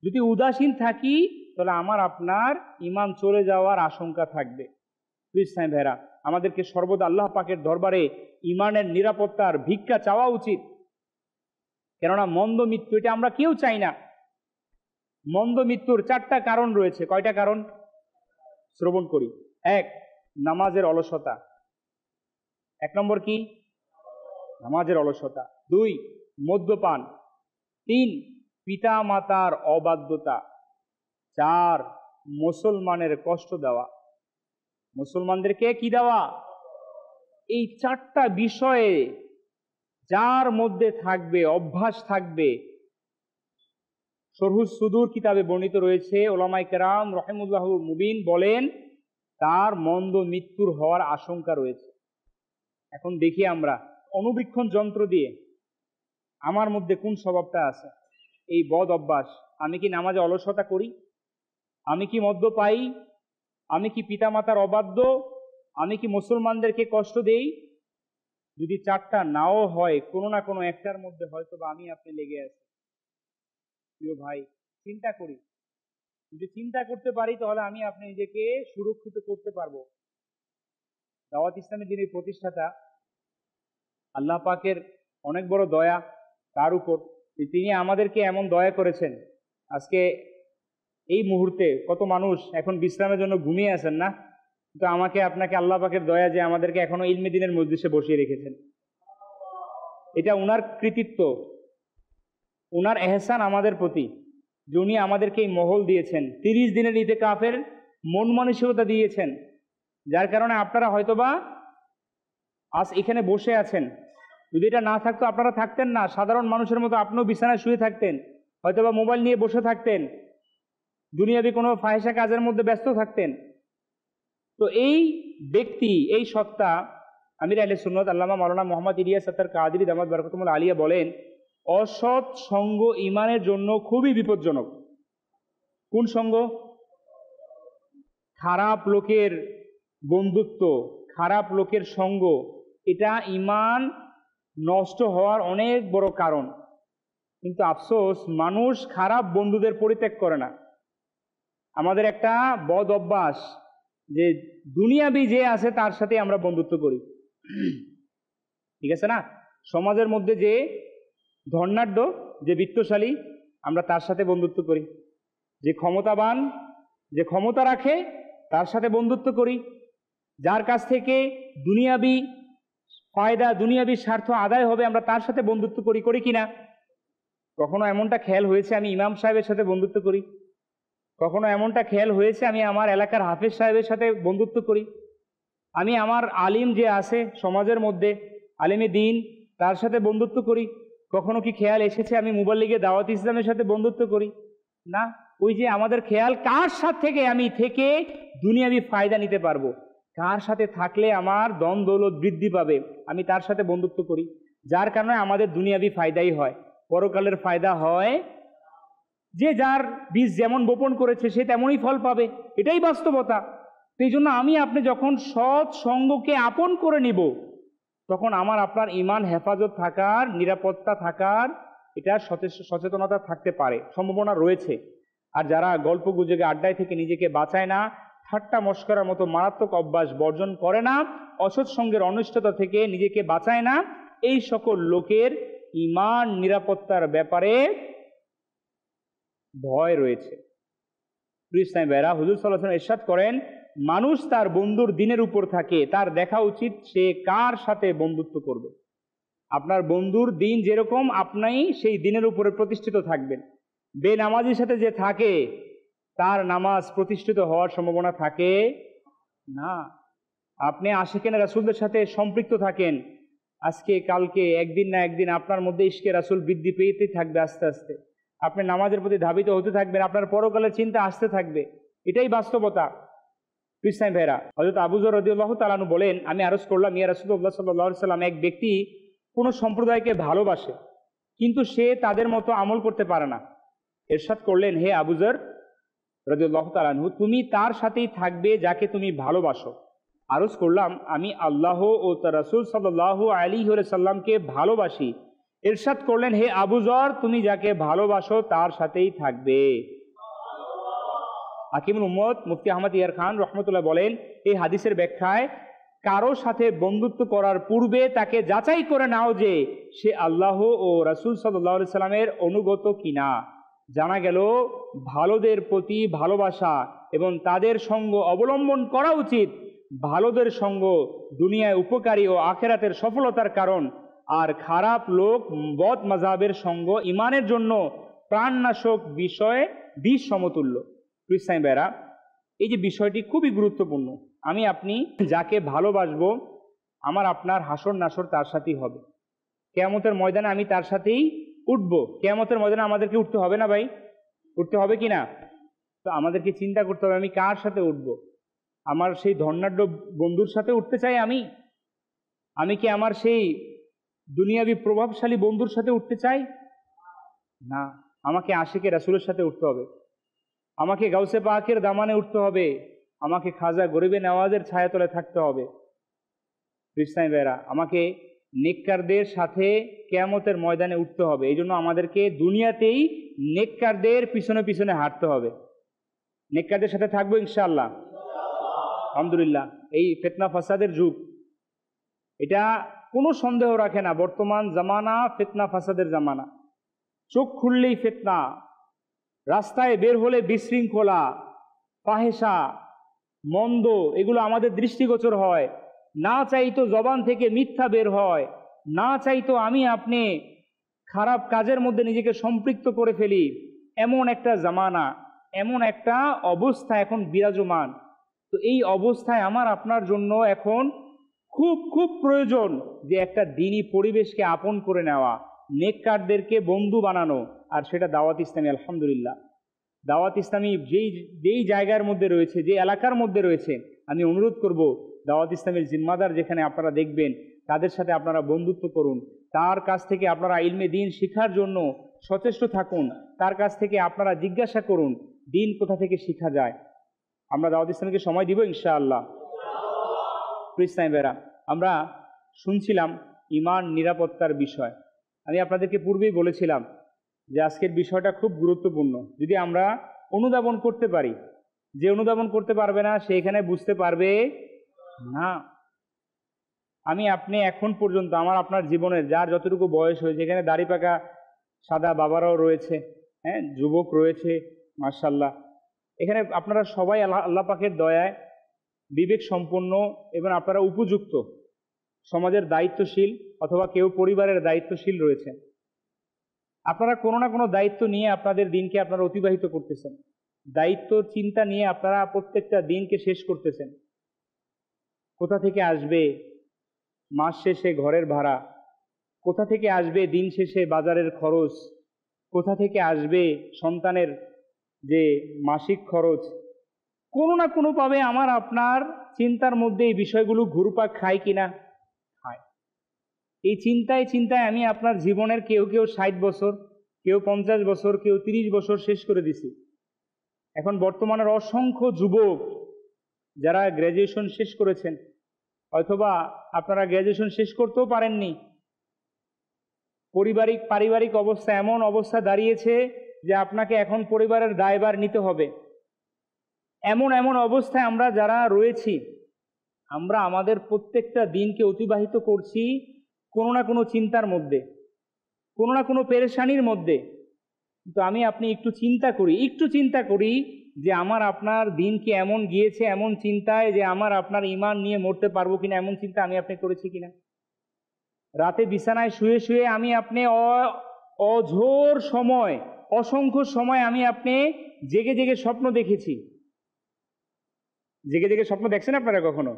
যদি উদাসীন থাকি, তাহলে আপনার ঈমান চলে যাওয়ার আশঙ্কা থাকবে। ইসলামী ভাইরা, আমাদেরকে সর্বদা আল্লাহ পাকের দরবারে ঈমানের নিরাপত্তার ভিক্ষা চাওয়া উচিত। কেননা মন্দ মৃত্যু এটা আমরা কেউ চাই না। মন্দ মৃত্যুর 4টা কারণ রয়েছে। কয়টা কারণ? শ্রবণ করি। 1, নামাজের অলসতা। 1 নম্বর কি? নামাজের অলসতা। 2, মদ্যপান। 3, পিতা মাতার অবাধ্যতা। 4, মুসলমানের কষ্ট দেওয়া। মুসলমানদেরকে কি দেওয়া? এই 4টা বিষয়ে যার মধ্যে থাকবে, অভ্যাস থাকবে, শরহুস সুদূর কিতাবে বর্ণিত রয়েছে, উলামায়ে কেরাম রাহিমাহুল্লাহু মুবিন বলেন, তার মন্দ মৃত্যুর হওয়ার আশঙ্কা রয়েছে। এখন দেখি আমরা অনুবীক্ষণ যন্ত্র দিয়ে আমার মধ্যে কোন স্বভাবটা আছে, এই বদ অভ্যাস। আমি কি নামাজে অলসতা করি? আমি কি মদ্য পাই? আমি কি পিতামাতার অবাধ্য? আমি কি মুসলমানদেরকে কষ্ট দেই? যদি 4টা নাও হয়, কোনো না কোনো একটার মধ্যে হয়তো বা আমি আপনি লেগে আছি। প্রিয় ভাই, চিন্তা করি। যদি চিন্তা করতে পারি, তাহলে আমি আপনি নিজেকে সুরক্ষিত করতে পারবো। দাওয়াত ইসলামের যিনি প্রতিষ্ঠাতা, আল্লাহ পাকের অনেক বড় দয়া তার উপর, তিনি আমাদেরকে এমন দয়া করেছেন। আজকে এই মুহূর্তে কত মানুষ এখন বিশ্রামের জন্য ঘুমিয়ে আছেন না, কিন্তু আমাকে আপনাকে আল্লাহ পাকের দয়া যে আমাদেরকে এখনো ইলমে দ্বীনের মজলিসে বসিয়ে রেখেছেন। এটা উনার কৃতিত্ব, উনার এহসান আমাদের প্রতি, যে উনি আমাদেরকে এই মহল দিয়েছেন, 30 দিনের ইতিকাফের মন মানসিকতা দিয়েছেন, যার কারণে আপনারা হয়তোবা আজ এখানে বসে আছেন। যদি এটা না থাকতো আপনারা থাকতেন না, সাধারণ মানুষের মতো আপনিও বিছানায় শুয়ে থাকতেন, হয়তোবা মোবাইল নিয়ে বসে থাকতেন, দুনিয়াবি কোনো ফাহিশা কাজের মধ্যে ব্যস্ত থাকতেন। তো এই ব্যক্তি, এই সত্তা, আমির আহলে সুন্নাত আল্লামা মাওলানা মুহাম্মদ ইলিয়াস আত্তার কাদেরী দামাত বারাকাতুহুল আলিয়া বলেন, অসৎ সঙ্গ ঈমানের জন্য খুবই বিপজ্জনক। কোন সঙ্গ? খারাপ লোকের বন্ধুত্ব, খারাপ লোকের সঙ্গ, এটা ঈমান নষ্ট হওয়ার অনেক বড় কারণ। কিন্তু আফসোস, মানুষ খারাপ বন্ধুদের পরিত্যাগ করে না। আমাদের একটা বদ অভ্যাস যে দুনিয়াবি যে আছে তার সাথে আমরা বন্ধুত্ব করি। ঠিক আছে না? সমাজের মধ্যে যে ধনাঢ্য, যে বিত্তশালী, আমরা তার সাথে বন্ধুত্ব করি। যে ক্ষমতাবান, যে ক্ষমতা রাখে, তার সাথে বন্ধুত্ব করি। যার কাছ থেকে দুনিয়াবি ফায়দা, দুনিয়াবি স্বার্থ আদায় হবে, আমরা তার সাথে বন্ধুত্ব করি। করি কিনা? কখনো এমনটা খেয়াল হয়েছে আমি ইমাম সাহেবের সাথে বন্ধুত্ব করি? কখনো এমনটা খেয়াল হয়েছে আমি আমার এলাকার হাফেজ সাহেবের সাথে বন্ধুত্ব করি? আমি আমার আলিম যে আছে সমাজের মধ্যে, আলিমে দ্বীন, তার সাথে বন্ধুত্ব করি? কখনো কি খেয়াল এসেছে আমি মুবাল্লিগে দাওয়াত ইসলামের সাথে বন্ধুত্ব করি? না, ওই যে আমাদের খেয়াল কার সাথে থেকে আমি থেকে দুনিয়াবি ফায়দা নিতে পারবো, কার সাথে থাকলে আমার দম দৌলত বৃদ্ধি পাবে, আমি তার সাথে বন্ধুত্ব করি, যার কারণে আমাদের দুনিয়াবি ফায়দাই হয়, পরকালের ফায়দা হয়। যে যার বীজ যেমন বপন করেছে সে তেমনই ফল পাবে, এটাই বাস্তবতা। সেই জন্য আমি আপনি যখন সৎ সঙ্গকে আপন করে নিব, তখন আমার আপনার ইমান হেফাজত থাকার, নিরাপত্তা থাকার, এটা সচেতনতা থাকতে পারে, সম্ভাবনা রয়েছে। আর যারা গল্প গুজবে আড্ডায় থেকে নিজেকে বাঁচায় না, ঠাট্টা মস্করার মতো মারাত্মক অভ্যাস বর্জন করে না, অসৎ সঙ্গের অনিষ্টতা থেকে নিজেকে বাঁচায় না, এই সকল লোকের ইমান নিরাপত্তার ব্যাপারে ভয় রয়েছে। ইসলাম ভাইরা, হুজুর সাল্লাল্লাহু আলাইহি ওয়াসাল্লাম ইরশাদ করেন, মানুষ তার বন্ধুর দিনের উপর থাকে, তার দেখা উচিত সে কার সাথে বন্ধুত্ব করবে। আপনার বন্ধুর দিন যেরকম, আপনি সেই দিনের উপরে প্রতিষ্ঠিত থাকবেন। বেনামাজির সাথে যে থাকে, তার নামাজ প্রতিষ্ঠিত হওয়ার সম্ভাবনা থাকে না। আপনি আশিকে রাসূলদের সাথে সম্পৃক্ত থাকেন, আজকে কালকে একদিন না একদিন আপনার মধ্যে ইশকে রাসূল বৃদ্ধি পেতেই থাকবে। আস্তে আস্তে আপনি নামাজের প্রতি ধাবিত হতে থাকবেন, আপনার পরকালের চিন্তা আসতে থাকবে, এটাই বাস্তবতা। ইসলাম ভাইরা, হযরত আবু যর রাদিয়াল্লাহু তাআলা আনহু বলেন, আমি আরজ করলাম, ইয়া রাসূলুল্লাহ সাল্লাল্লাহু আলাইহি ওয়াসাল্লাম, এক ব্যক্তি কোনো সম্প্রদায়কে ভালোবাসে কিন্তু সে তাদের মতো আমল করতে পারে না। ইরশাদ করলেন, হে আবু যর রাদিয়াল্লাহু তাআলা আনহু, তুমি তার সাথেই থাকবে যাকে তুমি ভালোবাসো। আরজ করলাম, আমি আল্লাহ ও তার রাসূল সাল্লাল্লাহু আলাইহি ওয়াসাল্লামকে ভালোবাসি। ইরশাদ করলেন, হে আবু যর, তুমি যাকে ভালোবাসো তার সাথেই থাকবে। হাকিমুল উম্মত মুফতি আহমদ ইয়ার খান রহমতুল্লাহ বলেন, এই হাদিসের ব্যাখ্যায়, কারো সাথে বন্ধুত্ব করার পূর্বে তাকে যাচাই করে নাও যে সে আল্লাহ ও রাসূল সাল্লাল্লাহু আলাইহি সাল্লামের অনুগত কিনা। জানা গেল ভালোদের প্রতি ভালোবাসা এবং তাদের সঙ্গ অবলম্বন করা উচিত। ভালোদের সঙ্গ দুনিয়ায় উপকারী ও আখেরাতের সফলতার কারণ, আর খারাপ লোক বদ মাযহাবের সঙ্গ ইমানের জন্য প্রাণনাশক বিষয় বিষ সমতুল্য। ইসলাম ভাইরা, এই যে বিষয়টি খুবই গুরুত্বপূর্ণ। আমি আপনি যাকে ভালোবাসবো, আমার আপনার হাসর নাসর তার সাথেই হবে। কিয়ামতের ময়দানে আমি তার সাথেই উঠব। কিয়ামতের ময়দানে আমাদেরকে উঠতে হবে না ভাই? উঠতে হবে কি না? তো আমাদেরকে চিন্তা করতে হবে, আমি কার সাথে উঠব? আমার সেই ধনাঢ্য বন্ধুর সাথে উঠতে চাই আমি কি আমার সেই দুনিয়াবি প্রভাবশালী বন্ধুর সাথে উঠতে চাই? না, আমাকে আশিকে রাসূলের সাথে উঠতে হবে, আমাকে গাউসে পাকের দামানে উঠতে হবে, আমাকে খাজা গরিবে নওয়াজের ছায়াতলে থাকতে হবে। ইসলাম ভাইরা, আমাকে নেককারদের সাথে কিয়ামতের ময়দানে উঠতে হবে। এই জন্য আমাদেরকে দুনিয়াতেই নেককারদের পিছনে পিছনে হাঁটতে হবে। নেককারদের সাথে থাকবো ইনশাআল্লাহ, আলহামদুলিল্লাহ। এই ফিতনা ফাসাদের যুগ, এটা কোনো সন্দেহ রাখে না, বর্তমান জামানা ফিতনা ফাসাদের জামানা। চোখ খুললেই ফিতনা, রাস্তায় বের হলে বিশৃঙ্খলা, ফাহেসা, মন্দ, এগুলো আমাদের দৃষ্টিগোচর হয়। না চাইতো জবান থেকে মিথ্যা বের হয়, না চাইতো আমি আপনি খারাপ কাজের মধ্যে নিজেকে সম্পৃক্ত করে ফেলি। এমন একটা জামানা, এমন একটা অবস্থা এখন বিরাজমান। তো এই অবস্থায় আমার আপনার জন্য এখন খুব খুব প্রয়োজন যে একটা দ্বীনি পরিবেশকে আপন করে নেওয়া, নেককারদেরকে বন্ধু বানানো, আর সেটা দাওয়াত ইসলামী। আলহামদুলিল্লাহ, দাওয়াত ইসলামী যেই জায়গার মধ্যে রয়েছে, যে এলাকার মধ্যে রয়েছে, আমি অনুরোধ করব দাওয়াত ইসলামের জিম্মাদার যেখানে আপনারা দেখবেন, তাদের সাথে আপনারা বন্ধুত্ব করুন, তার কাছ থেকে আপনারা ইলমে দ্বীন শিখার জন্য সচেষ্ট থাকুন, তার কাছ থেকে আপনারা জিজ্ঞাসা করুন দ্বীন কোথা থেকে শেখা যায়। আমরা দাওয়াত ইসলামকে সময় দিব ইনশাআল্লাহ। ইসলাম ভাইরা, আমরা শুনছিলাম ঈমান নিরাপত্তার বিষয়। আমি আপনাদেরকে পূর্বেই বলেছিলাম যে আজকের বিষয়টা খুব গুরুত্বপূর্ণ। যদি আমরা অনুধাবন করতে পারি, যে অনুধাবন করতে পারবে না সে এখানে বুঝতে পারবে না। আমি আপনি এখন পর্যন্ত আমার আপনার জীবনের যার যতটুকু বয়স হয়েছে, এখানে দাড়ি পাকা সাদা বাবারাও রয়েছে, হ্যাঁ, যুবক রয়েছে, মাশাআল্লাহ। এখানে আপনারা সবাই আল্লাহ পাকের দয়ায় বিবেক সম্পন্ন এবং আপনারা উপযুক্ত, সমাজের দায়িত্বশীল অথবা কেউ পরিবারের দায়িত্বশীল রয়েছে। আপনারা কোনো না কোনো দায়িত্ব নিয়ে আপনাদের দিনকে আপনারা অতিবাহিত করতেছেন, দায়িত্ব চিন্তা নিয়ে আপনারা প্রত্যেকটা দিনকে শেষ করতেছেন। কোথা থেকে আসবে মাস শেষে ঘরের ভাড়া, কোথা থেকে আসবে দিন শেষে বাজারের খরচ, কোথা থেকে আসবে সন্তানের যে মাসিক খরচ, কোনো না কোনোভাবে আমার আপনার চিন্তার মধ্যে এই বিষয়গুলো ঘুরপাক খায় কিনা? খায়। এই চিন্তায় আমি আপনার জীবনের কেউ 60 বছর, কেউ 50 বছর, কেউ 30 বছর শেষ করে দিছি। এখন বর্তমানের অসংখ্য যুবক যারা গ্র্যাজুয়েশন শেষ করেছেন, অথবা আপনারা গ্র্যাজুয়েশন শেষ করতেও পারেননি, পারিবারিক অবস্থা এমন অবস্থা দাঁড়িয়েছে যে আপনাকে এখন পরিবারের দায়ভার নিতে হবে। এমন অবস্থায় আমরা যারা রয়েছি, আমরা আমাদের প্রত্যেকটা দিনকে অতিবাহিত করছি কোনো না কোনো চিন্তার মধ্যে, কোনো না কোনো পেরেশানির মধ্যে। তো আমি আপনি একটু চিন্তা করি যে আমার আপনার দিন কি এমন গিয়েছে, এমন চিন্তায় যে আমার আপনার ঈমান নিয়ে মরতে পারবো কিনা, এমন চিন্তা আমি আপনি করেছি কিনা? রাতে বিছানায় শুয়ে আমি আপনি অঝোর সময়, অসংখ্য সময় আমি আপনি জেগে স্বপ্ন দেখেছি। জেগে স্বপ্ন দেখছেন আপনারা কখনো?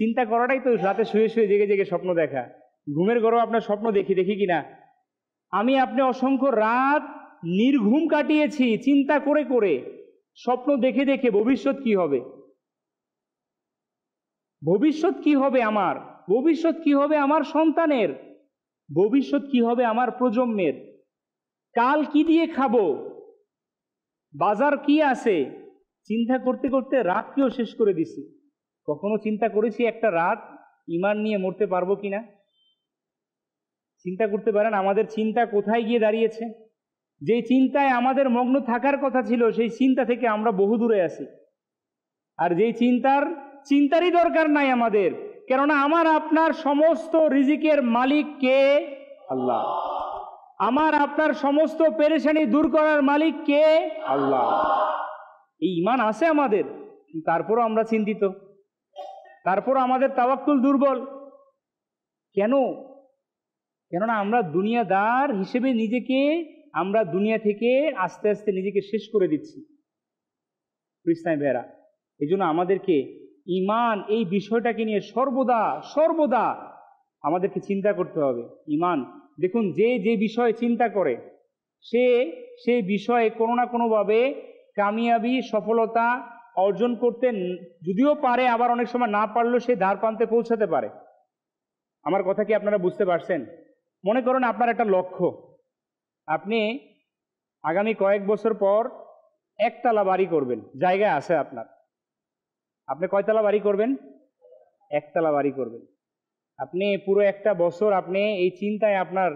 চিন্তা করাটাই তো রাতে শুয়ে জেগে স্বপ্ন দেখা। ঘুমের ঘরেও আপনার স্বপ্ন দেখি কিনা? আমি আপনি অসংখ্য রাত নির্ঘুম কাটিয়েছি চিন্তা করে, স্বপ্ন দেখে ভবিষ্যৎ কি হবে, ভবিষ্যৎ কি হবে আমার, ভবিষ্যৎ কি হবে আমার সন্তানের, ভবিষ্যৎ কি হবে আমার প্রজন্মের, কাল কি দিয়ে খাবো, বাজার কি আছে, চিন্তা করতে রাতকেও শেষ করে দিছি। কখনো চিন্তা করেছি একটা রাত ঈমান নিয়ে মরতে পারবো কিনা? চিন্তা করতে পারেন আমাদের চিন্তা কোথায় গিয়ে দাঁড়িয়েছে? যে চিন্তায় আমাদের মগ্ন থাকার কথা ছিল, সেই চিন্তা থেকে আমরা বহু দূরে আছি। আর যেই চিন্তারই দরকার নাই আমাদের, কেননা আমার আপনার সমস্ত রিজিকের মালিক কে? আল্লাহ। আমার আপনার সমস্ত পেরেশানি দূর করার মালিক কে? আল্লাহ। এই ঈমান আছে আমাদের, তারপরও আমরা চিন্তিত, তারপরও আমাদের তাওয়াক্কুল দুর্বল। কেননা আমরা দুনিয়াদার হিসেবে নিজেকে, আমরা দুনিয়া থেকে আস্তে আস্তে নিজেকে শেষ করে দিচ্ছি। কৃষ্ণাই ভেরা, এই জন্য আমাদেরকে ঈমান এই বিষয়টাকে নিয়ে সর্বদা আমাদেরকে চিন্তা করতে হবে। ঈমান, দেখুন, যে বিষয়ে চিন্তা করে সে বিষয়ে কোনো না কোনোভাবে কামিয়াবি, সফলতা অর্জন করতে যদিও পারে, আবার অনেক সময় না পারলেও সে ধার প্রান্তে পৌঁছাতে পারে। আমার কথা কি আপনারা বুঝতে পারছেন? মনে করুন আপনার একটা লক্ষ্য, আপনি আগামী কয়েক বছর পর একতলা বাড়ি করবেন, জায়গা আছে আপনার। আপনি কয়তলা বাড়ি করবেন? একতলা বাড়ি করবেন। আপনি পুরো একটা বছর আপনি এই চিন্তায় আপনার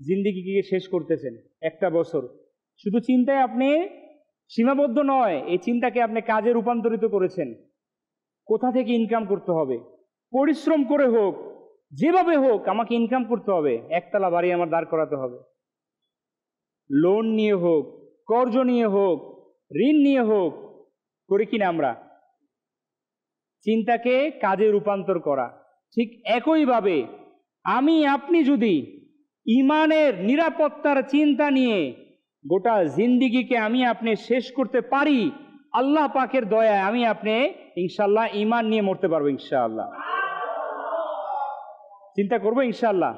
জিন্দেগিকে শেষ করতেছেন। একটা বছর শুধু চিন্তায় আপনি সীমাবদ্ধ নয়, এই চিন্তাকে আপনি কাজে রূপান্তরিত করেছেন। কোথা থেকে ইনকাম করতে হবে, পরিশ্রম করে হোক, যেভাবে হোক আমাকে ইনকাম করতে হবে, একতলা বাড়ি আমার দাঁড় করাতে হবে। লোন নিয়ে হোক, কর্জ নিয়ে হোক, ঋণ নিয়ে হোক, করি কিনা আমরা? চিন্তাকে কাজে রূপান্তর করা। ঠিক একইভাবে আমি আপনি যদি ঈমানের নিরাপত্তার চিন্তা নিয়ে গোটা জিন্দিগিকে আমি আপনি শেষ করতে পারি, আল্লাহ পাকের দয়ায় আমি আপনি ইনশাআল্লাহ ঈমান নিয়ে মরতে পারবো ইনশাআল্লাহ। চিন্তা করবো ইনশাআল্লাহ।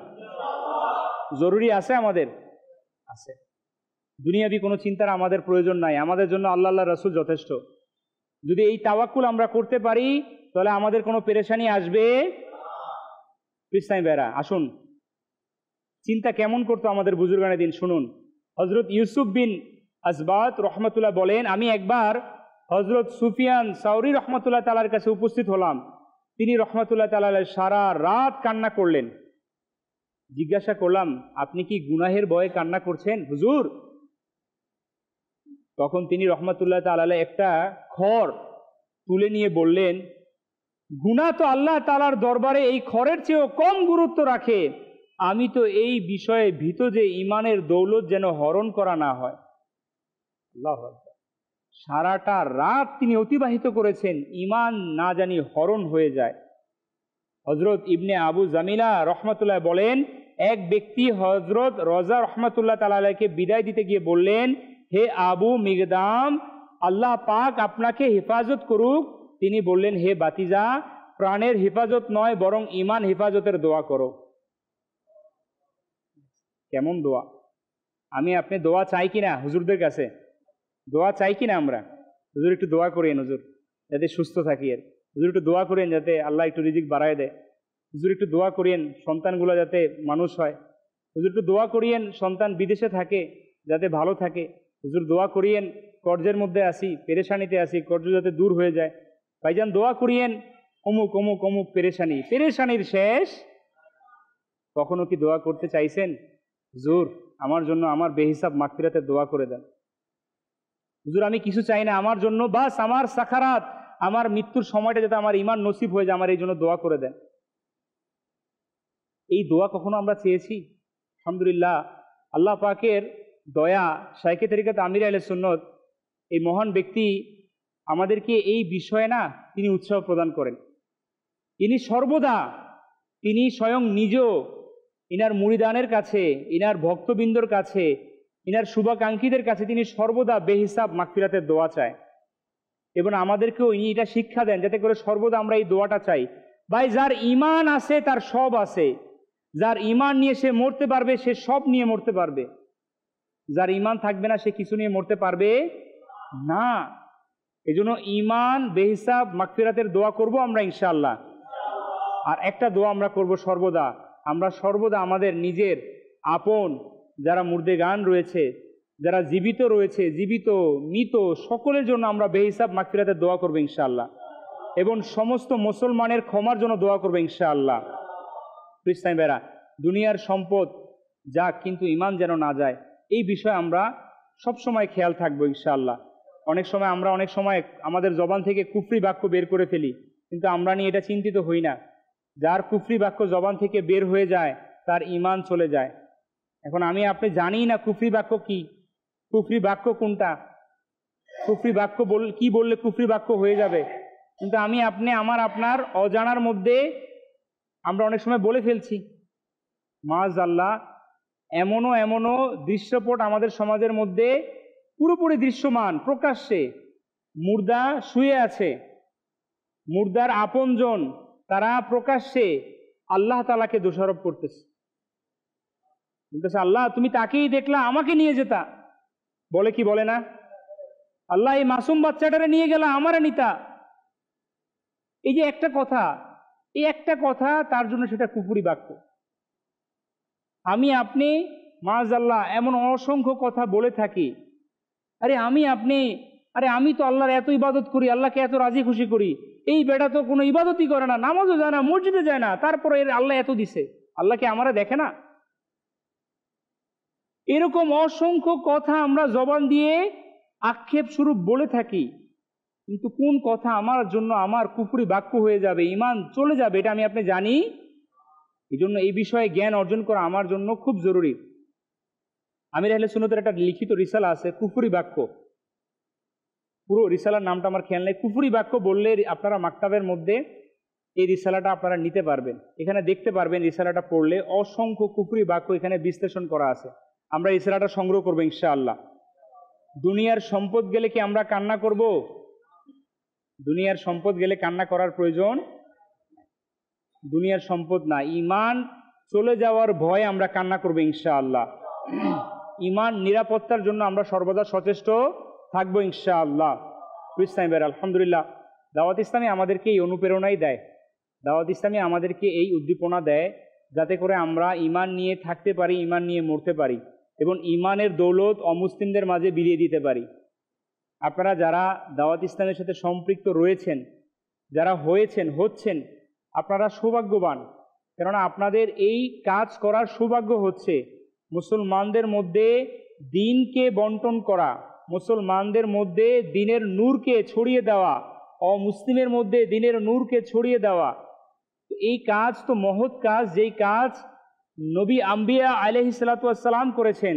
জরুরি আছে আমাদের, আছে। দুনিয়াবি কোনো চিন্তার আমাদের প্রয়োজন নাই, আমাদের জন্য আল্লাহ রাসূল যথেষ্ট। যদি এই তাওয়াক্কুল আমরা করতে পারি, তাহলে আমাদের কোনো পেরেশানি আসবে। কৃষ্ণাই বেরা, আসুন, চিন্তা কেমন করতো আমাদের বুজুর্গানে দিন শুনুন। হযরত ইউসুফ বিন আসবাত রহমতুল্লাহ বলেন, আমি একবার হযরত সুফিয়ান সাউরি রহমতুল্লাহ তাআলার কাছে উপস্থিত হলাম। তিনি রহমতুল্লাহ তাআলা সারা রাত কান্না করলেন। জিজ্ঞাসা করলাম, আপনি কি গুনাহের ভয়ে কান্না করছেন হুজুর? তখন তিনি রহমতুল্লাহ তাআলা একটা খড় তুলে নিয়ে বললেন, গুনাহ তো আল্লাহ তাআলার দরবারে এই খড়ের চেয়েও কম গুরুত্ব রাখে। আমি তো এই বিষয়ে ভীত যে ঈমানের দৌলত যেন হরণ করা না হয়। আল্লাহু আকবার। সারাটা রাত তিনি অতিবাহিত করেছেন, ঈমান না জানি হরণ হয়ে যায়। হযরত ইবনে আবু জামিলা রহমতুল্লাহ বলেন, এক ব্যক্তি হযরত রজা রহমতুল্লাহ তাআলাকে বিদায় দিতে গিয়ে বললেন, হে আবু মিগদাম, আল্লাহ পাক আপনাকে হেফাজত করুক। তিনি বললেন, হে বাতিজা, প্রাণের হেফাজত নয় বরং ঈমান হেফাজতের দোয়া করো। কেমন দোয়া! আমি আপনি দোয়া চাই কিনা হুজুরদের কাছে? দোয়া চাই কি না আমরা? হুজুর একটু দোয়া করেন হুজুর যাতে সুস্থ থাকি, আর হুজুর একটু দোয়া করেন যাতে আল্লাহ একটু রিজিক বাড়ায় দেয়, হুজুর একটু দোয়া করিয়েন সন্তানগুলো যাতে মানুষ হয়, হুজুর একটু দোয়া করিয়েন সন্তান বিদেশে থাকে যাতে ভালো থাকে, হুজুর দোয়া করিয়েন কর্জের মধ্যে আসি, পেরেশানিতে আসি, কর্জ যাতে দূর হয়ে যায়, ভাইজান দোয়া করিয়েন অমুক অমুক অমুক পেরেশানির শেষ। কখনো কি দোয়া করতে চাইছেন হুজুর আমার জন্য আমার বেহিসাব মাগফিরাতের দোয়া করে দেন, হুজুর আমি কিছু চাই না, আমার জন্য বাস আমার সাখারাত, আমার মৃত্যুর সময়টা যাতে আমার ঈমান নসিব হয়ে যায়, আমার এই জন্য দোয়া করে দেন। এই দোয়া কখনো আমরা চেয়েছি? আলহামদুলিল্লাহ, আল্লাহ পাকের দয়া, শাইখে তরিকত আমির আহলে সুন্নত এই মহান ব্যক্তি আমাদেরকে এই বিষয়ে না তিনি উৎসাহ প্রদান করেন। ইনি সর্বদা, তিনি স্বয়ং নিজেও ইনার মুরিদানের কাছে, ইনার ভক্তবৃন্দর কাছে, ইনার শুভাকাঙ্ক্ষীদের কাছে তিনি সর্বদা বেহিসাব মাগফিরাতের দোয়া চায়, এবং আমাদেরকেও ইনি এটা শিক্ষা দেন যাতে করে সর্বদা আমরা এই দোয়াটা চাই। ভাই যার ঈমান আছে তার সব আছে, যার ঈমান নিয়ে সে মরতে পারবে সে সব নিয়ে মরতে পারবে, যার ঈমান থাকবে না সে কিছু নিয়ে মরতে পারবে না। এজন্য ঈমান বেহিসাব মাগফিরাতের দোয়া করব আমরা ইনশাআল্লাহ। আর একটা দোয়া আমরা করব সর্বদা, আমরা সর্বদা আমাদের নিজের আপন যারা মুর্দেগান রয়েছে, যারা জীবিত রয়েছে, জীবিত মৃত সকলের জন্য আমরা বেহিসাব মাগফিরাতের দোয়া করবো ইনশাআল্লাহ, এবং সমস্ত মুসলমানের ক্ষমার জন্য দোয়া করবো ইনশাআল্লাহ। খ্রিস্টান ভাইরা, দুনিয়ার সম্পদ যাক কিন্তু ঈমান যেন না যায়, এই বিষয়ে আমরা সবসময় খেয়াল থাকবো ইনশাআল্লাহ। অনেক সময় আমাদের জবান থেকে কুফরি বাক্য বের করে ফেলি, কিন্তু আমরা নিয়ে এটা চিন্তিত হই না। যার কুফরি বাক্য জবান থেকে বের হয়ে যায় তার ঈমান চলে যায়। এখন আমি আপনি জানি না কুফরি বাক্য কি, কুফরি বাক্য কোনটা, কুফরি বাক্য কি বললে কুফরি বাক্য হয়ে যাবে, কিন্তু আমি আপনি আমার আপনার অজানার মধ্যে আমরা অনেক সময় বলে ফেলছি। মাআযাল্লাহ, এমনও দৃশ্যপট আমাদের সমাজের মধ্যে পুরোপুরি দৃশ্যমান, প্রকাশ্যে মুর্দা শুয়ে আছে, মুর্দার আপনজন তারা প্রকাশ্যে আল্লাহ তাআলাকে দোষারোপ করতেছে, বলতেছে আল্লাহ তুমি তাকেই দেখলা, আমাকে নিয়ে যেতা। বলে কি বলে না? আল্লাহ এই মাসুম বাচ্চাটারে নিয়ে গেলা, আমারে নিতা। এই যে একটা কথা, এই একটা কথা তার জন্য সেটা কুফরি বাক্য। আমি আপনি মাআযাল্লাহ এমন অসংখ্য কথা বলে থাকি, আরে আমি তো আল্লাহর এত ইবাদত করি, আল্লাহকে এত রাজি খুশি করি, এই বেটা তো কোনো ইবাদতই করে না, নামাজও যায় না, মসজিদে যায় না, তারপরে এর আল্লাহ এত দিছে, আল্লাহকে আমারা দেখে না? এরকম অসংখ্য কথা আমরা জবান দিয়ে আক্ষেপ স্বরূপ বলে থাকি, কিন্তু কোন কথা আমার জন্য আমার কুফরি বাক্য হয়ে যাবে, ঈমান চলে যাবে, এটা আমি আপনি জানি। এই জন্য এই বিষয়ে জ্ঞান অর্জন করা আমার জন্য খুব জরুরি। আমির আহলে সুন্নতের একটা লিখিত রিসালা আছে কুফরি বাক্য, পুরো রিসালার নামটা আমার খেয়াল নেই। কুফরি বাক্য বললে আপনারা মাকতাবের মধ্যে এই রিসালাটা আপনারা নিতে পারবেন, এখানে দেখতে পারবেন। রিসালাটা পড়লে অসংখ্য কুফরি বাক্য এখানে বিশ্লেষণ করা আছে। আমরা রিসালাটা সংগ্রহ করবো ইনশাআল্লাহ। দুনিয়ার সম্পদ গেলে কি আমরা কান্না করব? দুনিয়ার সম্পদ গেলে কান্না করার প্রয়োজন, দুনিয়ার সম্পদ না, ঈমান চলে যাওয়ার ভয় আমরা কান্না করবো ইনশাআল্লাহ। ঈমান নিরাপত্তার জন্য আমরা সর্বদা সচেষ্ট থাকবো ইনশাআল্লাহ। আলহামদুলিল্লাহ, দাওয়াত ইসলামী আমাদেরকে এই অনুপ্রেরণাই দেয়, দাওয়াত ইসলামী আমাদেরকে এই উদ্দীপনা দেয় যাতে করে আমরা ঈমান নিয়ে থাকতে পারি, ঈমান নিয়ে মরতে পারি, এবং ঈমানের দৌলত অমুসলিমদের মাঝে বিলিয়ে দিতে পারি। আপনারা যারা দাওয়াত ইসলামের সাথে সম্পৃক্ত রয়েছেন, যারা হচ্ছেন, আপনারা সৌভাগ্যবান, কেননা আপনাদের এই কাজ করার সৌভাগ্য হচ্ছে মুসলমানদের মধ্যে দ্বীনকে বন্টন করা, মুসলমানদের মধ্যে দ্বীনের নূরকে ছড়িয়ে দেওয়া, অমুসলিমের মধ্যে দ্বীনের নূরকে ছড়িয়ে দেওয়া। এই কাজ তো মহৎ কাজ, যেই কাজ নবী আম্বিয়া আলাইহিস সালাতু ওয়াস সালাম করেছেন,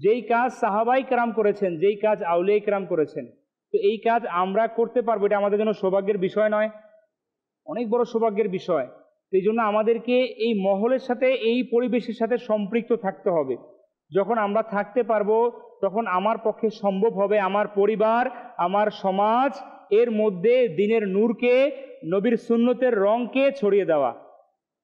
যেই কাজ সাহাবাই কেরাম করেছেন, যেই কাজ আউলিয়া কেরাম করেছেন। তো এই কাজ আমরা করতে পারবো, এটা আমাদের জন্য সৌভাগ্যের বিষয় নয়? অনেক বড় সৌভাগ্যের বিষয়। এই জন্য আমাদেরকে এই মহলের সাথে, এই পরিবেশের সাথে সম্পৃক্ত থাকতে হবে। যখন আমরা থাকতে পারবো তখন আমার পক্ষে সম্ভব হবে আমার পরিবার, আমার সমাজ এর মধ্যে দ্বীনের নূরকে, নবীর সুন্নতের রঙকে ছড়িয়ে দেওয়া।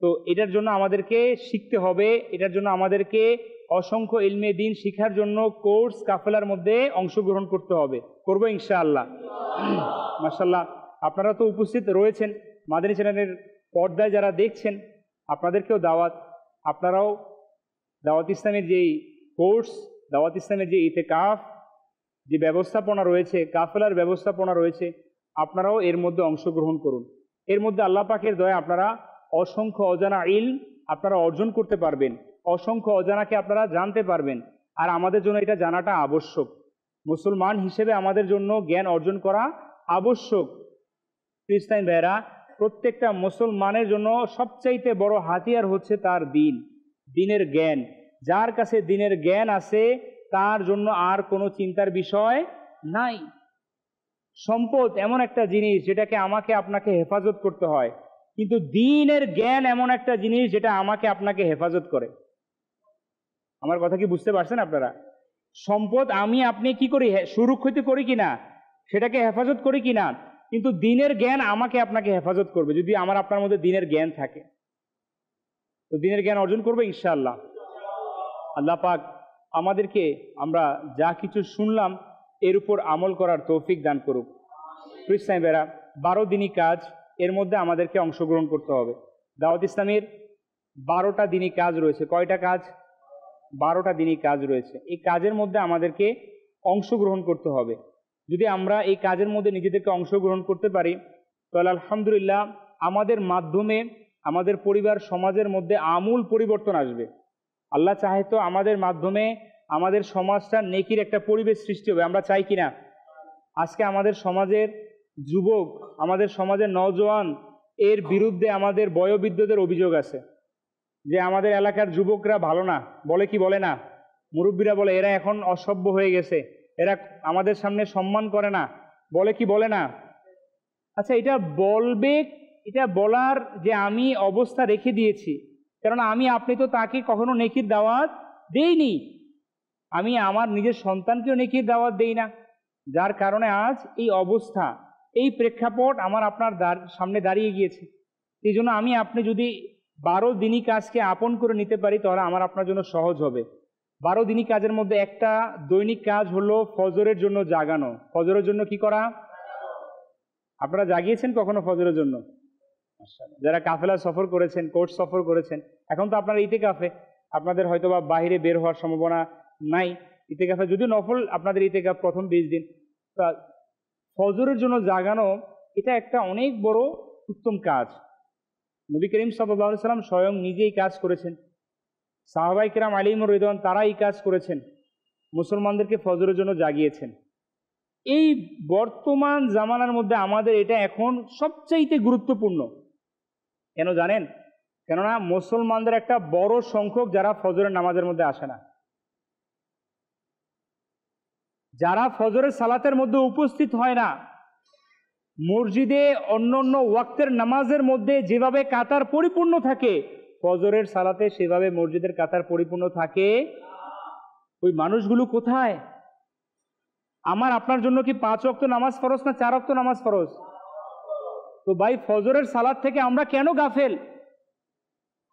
তো এটার জন্য আমাদেরকে শিখতে হবে, এটার জন্য আমাদেরকে অসংখ্য ইলমে দিন শিখার জন্য কোর্স কাফেলার মধ্যে অংশগ্রহণ করতে হবে। করবো ইনশাআল্লাহ। মাশাআল্লাহ, আপনারা তো উপস্থিত রয়েছেন, মাদানী চ্যানেলের পর্দায় যারা দেখছেন আপনাদেরকেও দাওয়াত। আপনারাও দাওয়াত ইসলামের যেই কোর্স, দাওয়াত ইসলামের যে ইতেকাফ, যে ব্যবস্থাপনা রয়েছে, কাফেলার ব্যবস্থাপনা রয়েছে, আপনারাও এর মধ্যে অংশগ্রহণ করুন। এর মধ্যে আল্লাহ পাকের দয়া আপনারা অসংখ্য অজানা ইলম আপনারা অর্জন করতে পারবেন, অসংখ্য অজানাকে আপনারা জানতে পারবেন। আর আমাদের জন্য এটা জানাটা আবশ্যক। মুসলমান হিসেবে আমাদের জন্য জ্ঞান অর্জন করা আবশ্যক। খ্রিস্টান ভাইরা, প্রত্যেকটা মুসলমানের জন্য সবচাইতে বড় হাতিয়ার হচ্ছে তার দিন, দিনের জ্ঞান। যার কাছে দিনের জ্ঞান আছে তার জন্য আর কোনো চিন্তার বিষয় নাই। সম্পদ এমন একটা জিনিস যেটাকে আমাকে আপনাকে হেফাজত করতে হয়, কিন্তু দিনের জ্ঞান এমন একটা জিনিস যেটা আমাকে আপনাকে হেফাজত করে। আমার কথা কি বুঝতে পারছেন আপনারা? সম্পদ আমি আপনি কি করি, সুরক্ষিত করি কিনা, সেটাকে হেফাজত করি কিনা, কিন্তু দিনের জ্ঞান আমাকে আপনাকে হেফাজত করবে যদি আমার আপনার মধ্যে দিনের জ্ঞান থাকে। তো দিনের জ্ঞান অর্জন করবে ইনশাআল্লাহ। আল্লাহ পাক আমাদেরকে আমরা যা কিছু শুনলাম এর উপর আমল করার তৌফিক দান করুক। খ্রিস্টান ভাইরা, 12 দিনই কাজ, এর মধ্যে আমাদেরকে অংশগ্রহণ করতে হবে। দাওয়াত ইসলামের 12টা দিনই কাজ রয়েছে। কয়টা কাজ? 12টা দিনই কাজ রয়েছে। এই কাজের মধ্যে আমাদেরকে অংশগ্রহণ করতে হবে। যদি আমরা এই কাজের মধ্যে নিজেদেরকে অংশগ্রহণ করতে পারি তাহলে আলহামদুলিল্লাহ আমাদের মাধ্যমে আমাদের পরিবার সমাজের মধ্যে আমূল পরিবর্তন আসবে। আল্লাহ চাহে তো আমাদের মাধ্যমে আমাদের সমাজটা নেকির একটা পরিবেশ সৃষ্টি হবে। আমরা চাই কিনা? আজকে আমাদের সমাজের যুবক, আমাদের সমাজের নওজোয়ান এর বিরুদ্ধে আমাদের বয়োবৃদ্ধদের অভিযোগ আছে যে আমাদের এলাকার যুবকরা ভালো না। বলে কি বলে না? মুরব্বীরা বলে এরা এখন অসভ্য হয়ে গেছে, এরা আমাদের সামনে সম্মান করে না। বলে কি বলে না? আচ্ছা, এটা বলবে, এটা বলার যে আমি অবস্থা রেখে দিয়েছি, কারণ আমি আপনি তো তাকে কখনো নেকির দাওয়াত দেইনি। আমি আমার নিজের সন্তানকেও নেকির দাওয়াত দেই না, যার কারণে আজ এই অবস্থা, এই প্রেক্ষাপট আমার আপনার সামনে দাঁড়িয়ে গিয়েছে। এই জন্য আমি আপনি যদি 12 দিনই কাজকে আপন করে নিতে পারি তাহলে আমার আপনার জন্য সহজ হবে। 12 দিনই কাজের মধ্যে একটা দৈনিক কাজ হলো ফজরের জন্য জাগানো। ফজরের জন্য কি করা? আপনারা জাগিয়েছেন কখনো ফজরের জন্য? যারা কাফেলা সফর করেছেন, কোর্স সফর করেছেন, এখন তো আপনারা ইতিকাফে, আপনাদের হয়তো বা বাহিরে বের হওয়ার সম্ভাবনা নাই। ইতিকাফে যদিও নফল আপনাদের ইতিকাফ প্রথম 20 দিন, ফজরের জন্য জাগানো এটা একটা অনেক বড় উত্তম কাজ। নবী করিম সাল্লাল্লাহু আলাইহি সাল্লাম স্বয়ং নিজেই কাজ করেছেন, সাহাবায়ে কেরাম আলাইহিমুর রিদওয়ান তারা এই কাজ করেছেন, মুসলমানদেরকে ফজরের জন্য জাগিয়েছেন। এই বর্তমান জামানার মধ্যে আমাদের এটা এখন সবচাইতে গুরুত্বপূর্ণ। কেন জানেন? কেননা মুসলমানদের একটা বড় সংখ্যক যারা ফজরের নামাজের মধ্যে আসে না, যারা ফজরের সালাতের মধ্যে উপস্থিত হয় না। মসজিদে অন্য অন্য ওয়াক্তের নামাজের মধ্যে যেভাবে কাতার পরিপূর্ণ থাকে, ফজরের সালাতে সেভাবে মসজিদের কাতার পরিপূর্ণ থাকে। ওই মানুষগুলো কোথায়? আমার আপনার জন্য কি 5 ওয়াক্ত নামাজ ফরজ না 4 ওয়াক্ত নামাজ ফরজ? তো ভাই, ফজরের সালাত থেকে আমরা কেন গাফেল?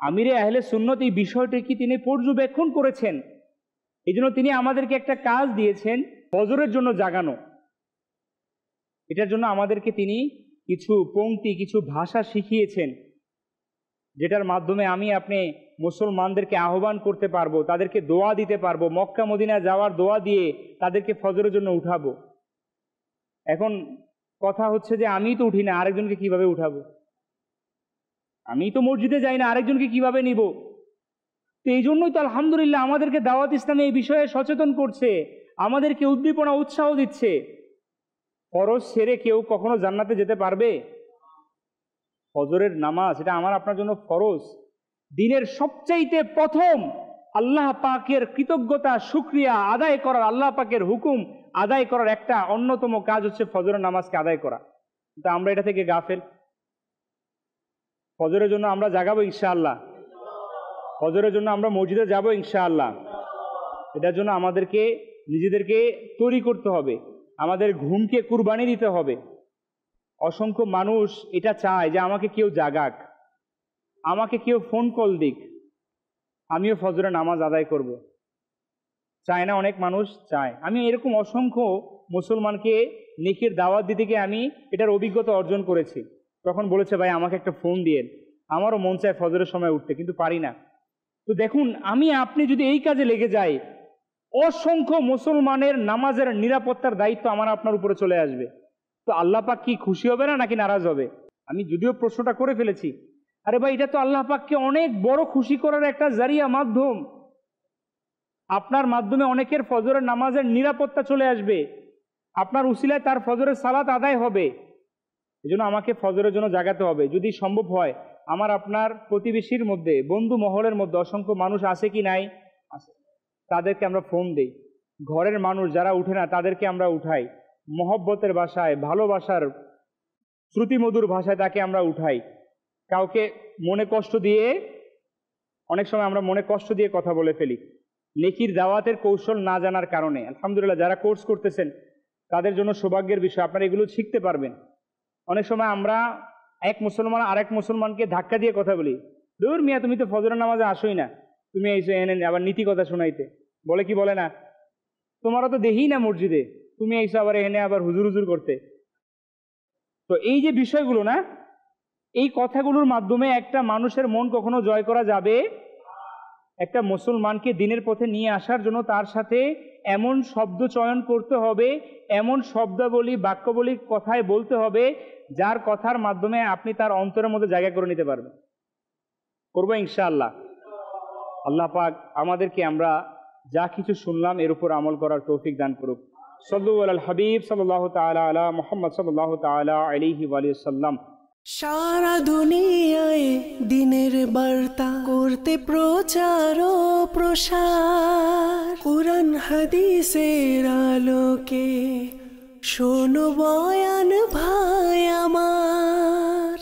আমিরে আহলে সুন্নত এই বিষয়টি কি তিনি পর্যবেক্ষণ করেছেন। এই জন্য তিনি আমাদেরকে একটা কাজ দিয়েছেন, ফজরের জন্য জাগানো। এটার জন্য আমাদেরকে তিনি কিছু পংক্তি, কিছু ভাষা শিখিয়েছেন, যেটার মাধ্যমে আমি আপনি মুসলমানদেরকে আহ্বান করতে পারবো, তাদেরকে দোয়া দিতে পারবো, মক্কা মদিনা যাওয়ার দোয়া দিয়ে তাদেরকে ফজরের জন্য উঠাবো। এখন কথা হচ্ছে যে আমি তো উঠি না, আরেকজনকে কিভাবে উঠাবো? আমি তো মসজিদে যাই না, আরেকজনকে কিভাবে নিব? তো এই জন্যই তো আলহামদুলিল্লাহ আমাদেরকে দাওয়াত ইসলামে এই বিষয়ে সচেতন করছে, আমাদেরকে উদ্দীপনা উৎসাহ দিচ্ছে। ফরজ ছেড়ে কেউ কখনো জান্নাতে যেতে পারবে? ফজরের নামাজ এটা আমার আপনার জন্য ফরজ। দিনের সবচাইতে প্রথম আল্লাহ পাকের কৃতজ্ঞতা শুকরিয়া আদায় করার, আল্লাহ পাকের হুকুম আদায় করার একটা অন্যতম কাজ হচ্ছে ফজরের নামাজকে আদায় করা। কিন্তু আমরা এটা থেকে গাফেল। ফজরের জন্য আমরা জাগাবো ইনশাআল্লাহ, ফজরের জন্য আমরা মসজিদে যাব ইনশাআল্লাহ। এটার জন্য আমাদেরকে নিজেদেরকে তৈরি করতে হবে, আমাদের ঘুমকে কুরবানি দিতে হবে। অসংখ্য মানুষ এটা চায় যে আমাকে কেউ জাগাক, আমাকে কেউ ফোন কল দিক, আমিও ফজরের নামাজ আদায় করব। চায় না, অনেক মানুষ চায়। আমি এরকম অসংখ্য মুসলমানকে নেকির দাওয়াত দিতে গিয়ে আমি এটার অভিজ্ঞতা অর্জন করেছি। তখন বলেছে, ভাই আমাকে একটা ফোন দিয়েন, আমারও মন চায় ফজরের সময় উঠতে, কিন্তু পারি না। তো দেখুন, আমি আপনি যদি এই কাজে লেগে যাই, অসংখ্য মুসলমানের নামাজের নিরাপত্তার দায়িত্ব আমার আপনার উপরে চলে আসবে। তো আল্লাহ পাক কি খুশি হবে না নাকি নারাজ হবে? আমি যদিও প্রশ্নটা করে ফেলেছি, আরে ভাই এটা তো আল্লাহ পাককে অনেক বড় খুশি করার একটা জারিয়া মাধ্যম। আপনার মাধ্যমে অনেকের ফজরের নামাজের নিরাপত্তা চলে আসবে, আপনার উসিলায় তার ফজরের সালাত আদায় হবে। এজন্য আমাকে ফজরের জন্য জাগাতে হবে। যদি সম্ভব হয়, আমার আপনার প্রতিবেশীর মধ্যে, বন্ধু মহলের মধ্যে অসংখ্য মানুষ আছে কি নাই? আছে। তাদেরকে আমরা ফোন দেই। ঘরের মানুষ যারা উঠে না তাদেরকে আমরা উঠাই, মহব্বতের ভাষায়, ভালোবাসার শ্রুতিমধুর ভাষায় তাকে আমরা উঠাই। কাউকে মনে কষ্ট দিয়ে, অনেক সময় আমরা মনে কষ্ট দিয়ে কথা বলে ফেলি নেকির দাওয়াতের কৌশল না জানার কারণে। আলহামদুলিল্লাহ, যারা কোর্স করতেছেন তাদের জন্য সৌভাগ্যের বিষয়, আপনারা এগুলো শিখতে পারবেন। অনেক সময় আমরা এক মুসলমান আরেক মুসলমানকে ধাক্কা দিয়ে কথা বলি, দূর মিয়া তুমি তো ফজরের নামাজে আসোই না, তুমি এসে এনে আবার নীতি কথা শোনাইতে। বলে কি বলে না, তোমারও তো দেখি না মসজিদে, তুমি এসে আবার এনে আবার হুজুর হুজুর করতে। তো এই যে বিষয়গুলো না, এই কথাগুলোর মাধ্যমে একটা মানুষের মন কখনো জয় করা যাবে। একটা মুসলমানকে দিনের পথে নিয়ে আসার জন্য তার সাথে এমন শব্দ চয়ন করতে হবে, এমন শব্দাবলী বাক্যবলী কথায় বলতে হবে, যার কথার মাধ্যমে আপনি তার অন্তরের মধ্যে জায়গা করে নিতে পারবেন। করবো ইনশাআল্লাহ। আল্লাহ পাক আমাদেরকে আমরা যা কিছু শুনলাম এর উপর আমল করার তৌফিক দান করুক। সাল্লু আলাল হাবিব সাল্লাল্লাহু তাআলা আলা মুহাম্মদ সাল্লাল্লাহু তাআলা আলাইহি ওয়া সাল্লাম। সারা দুনিয়ায় দিনের বার্তা করতে প্রচার ও প্রসার, কুরআন হাদিসের আলোকে শোনো বয়ান ভাই আমার।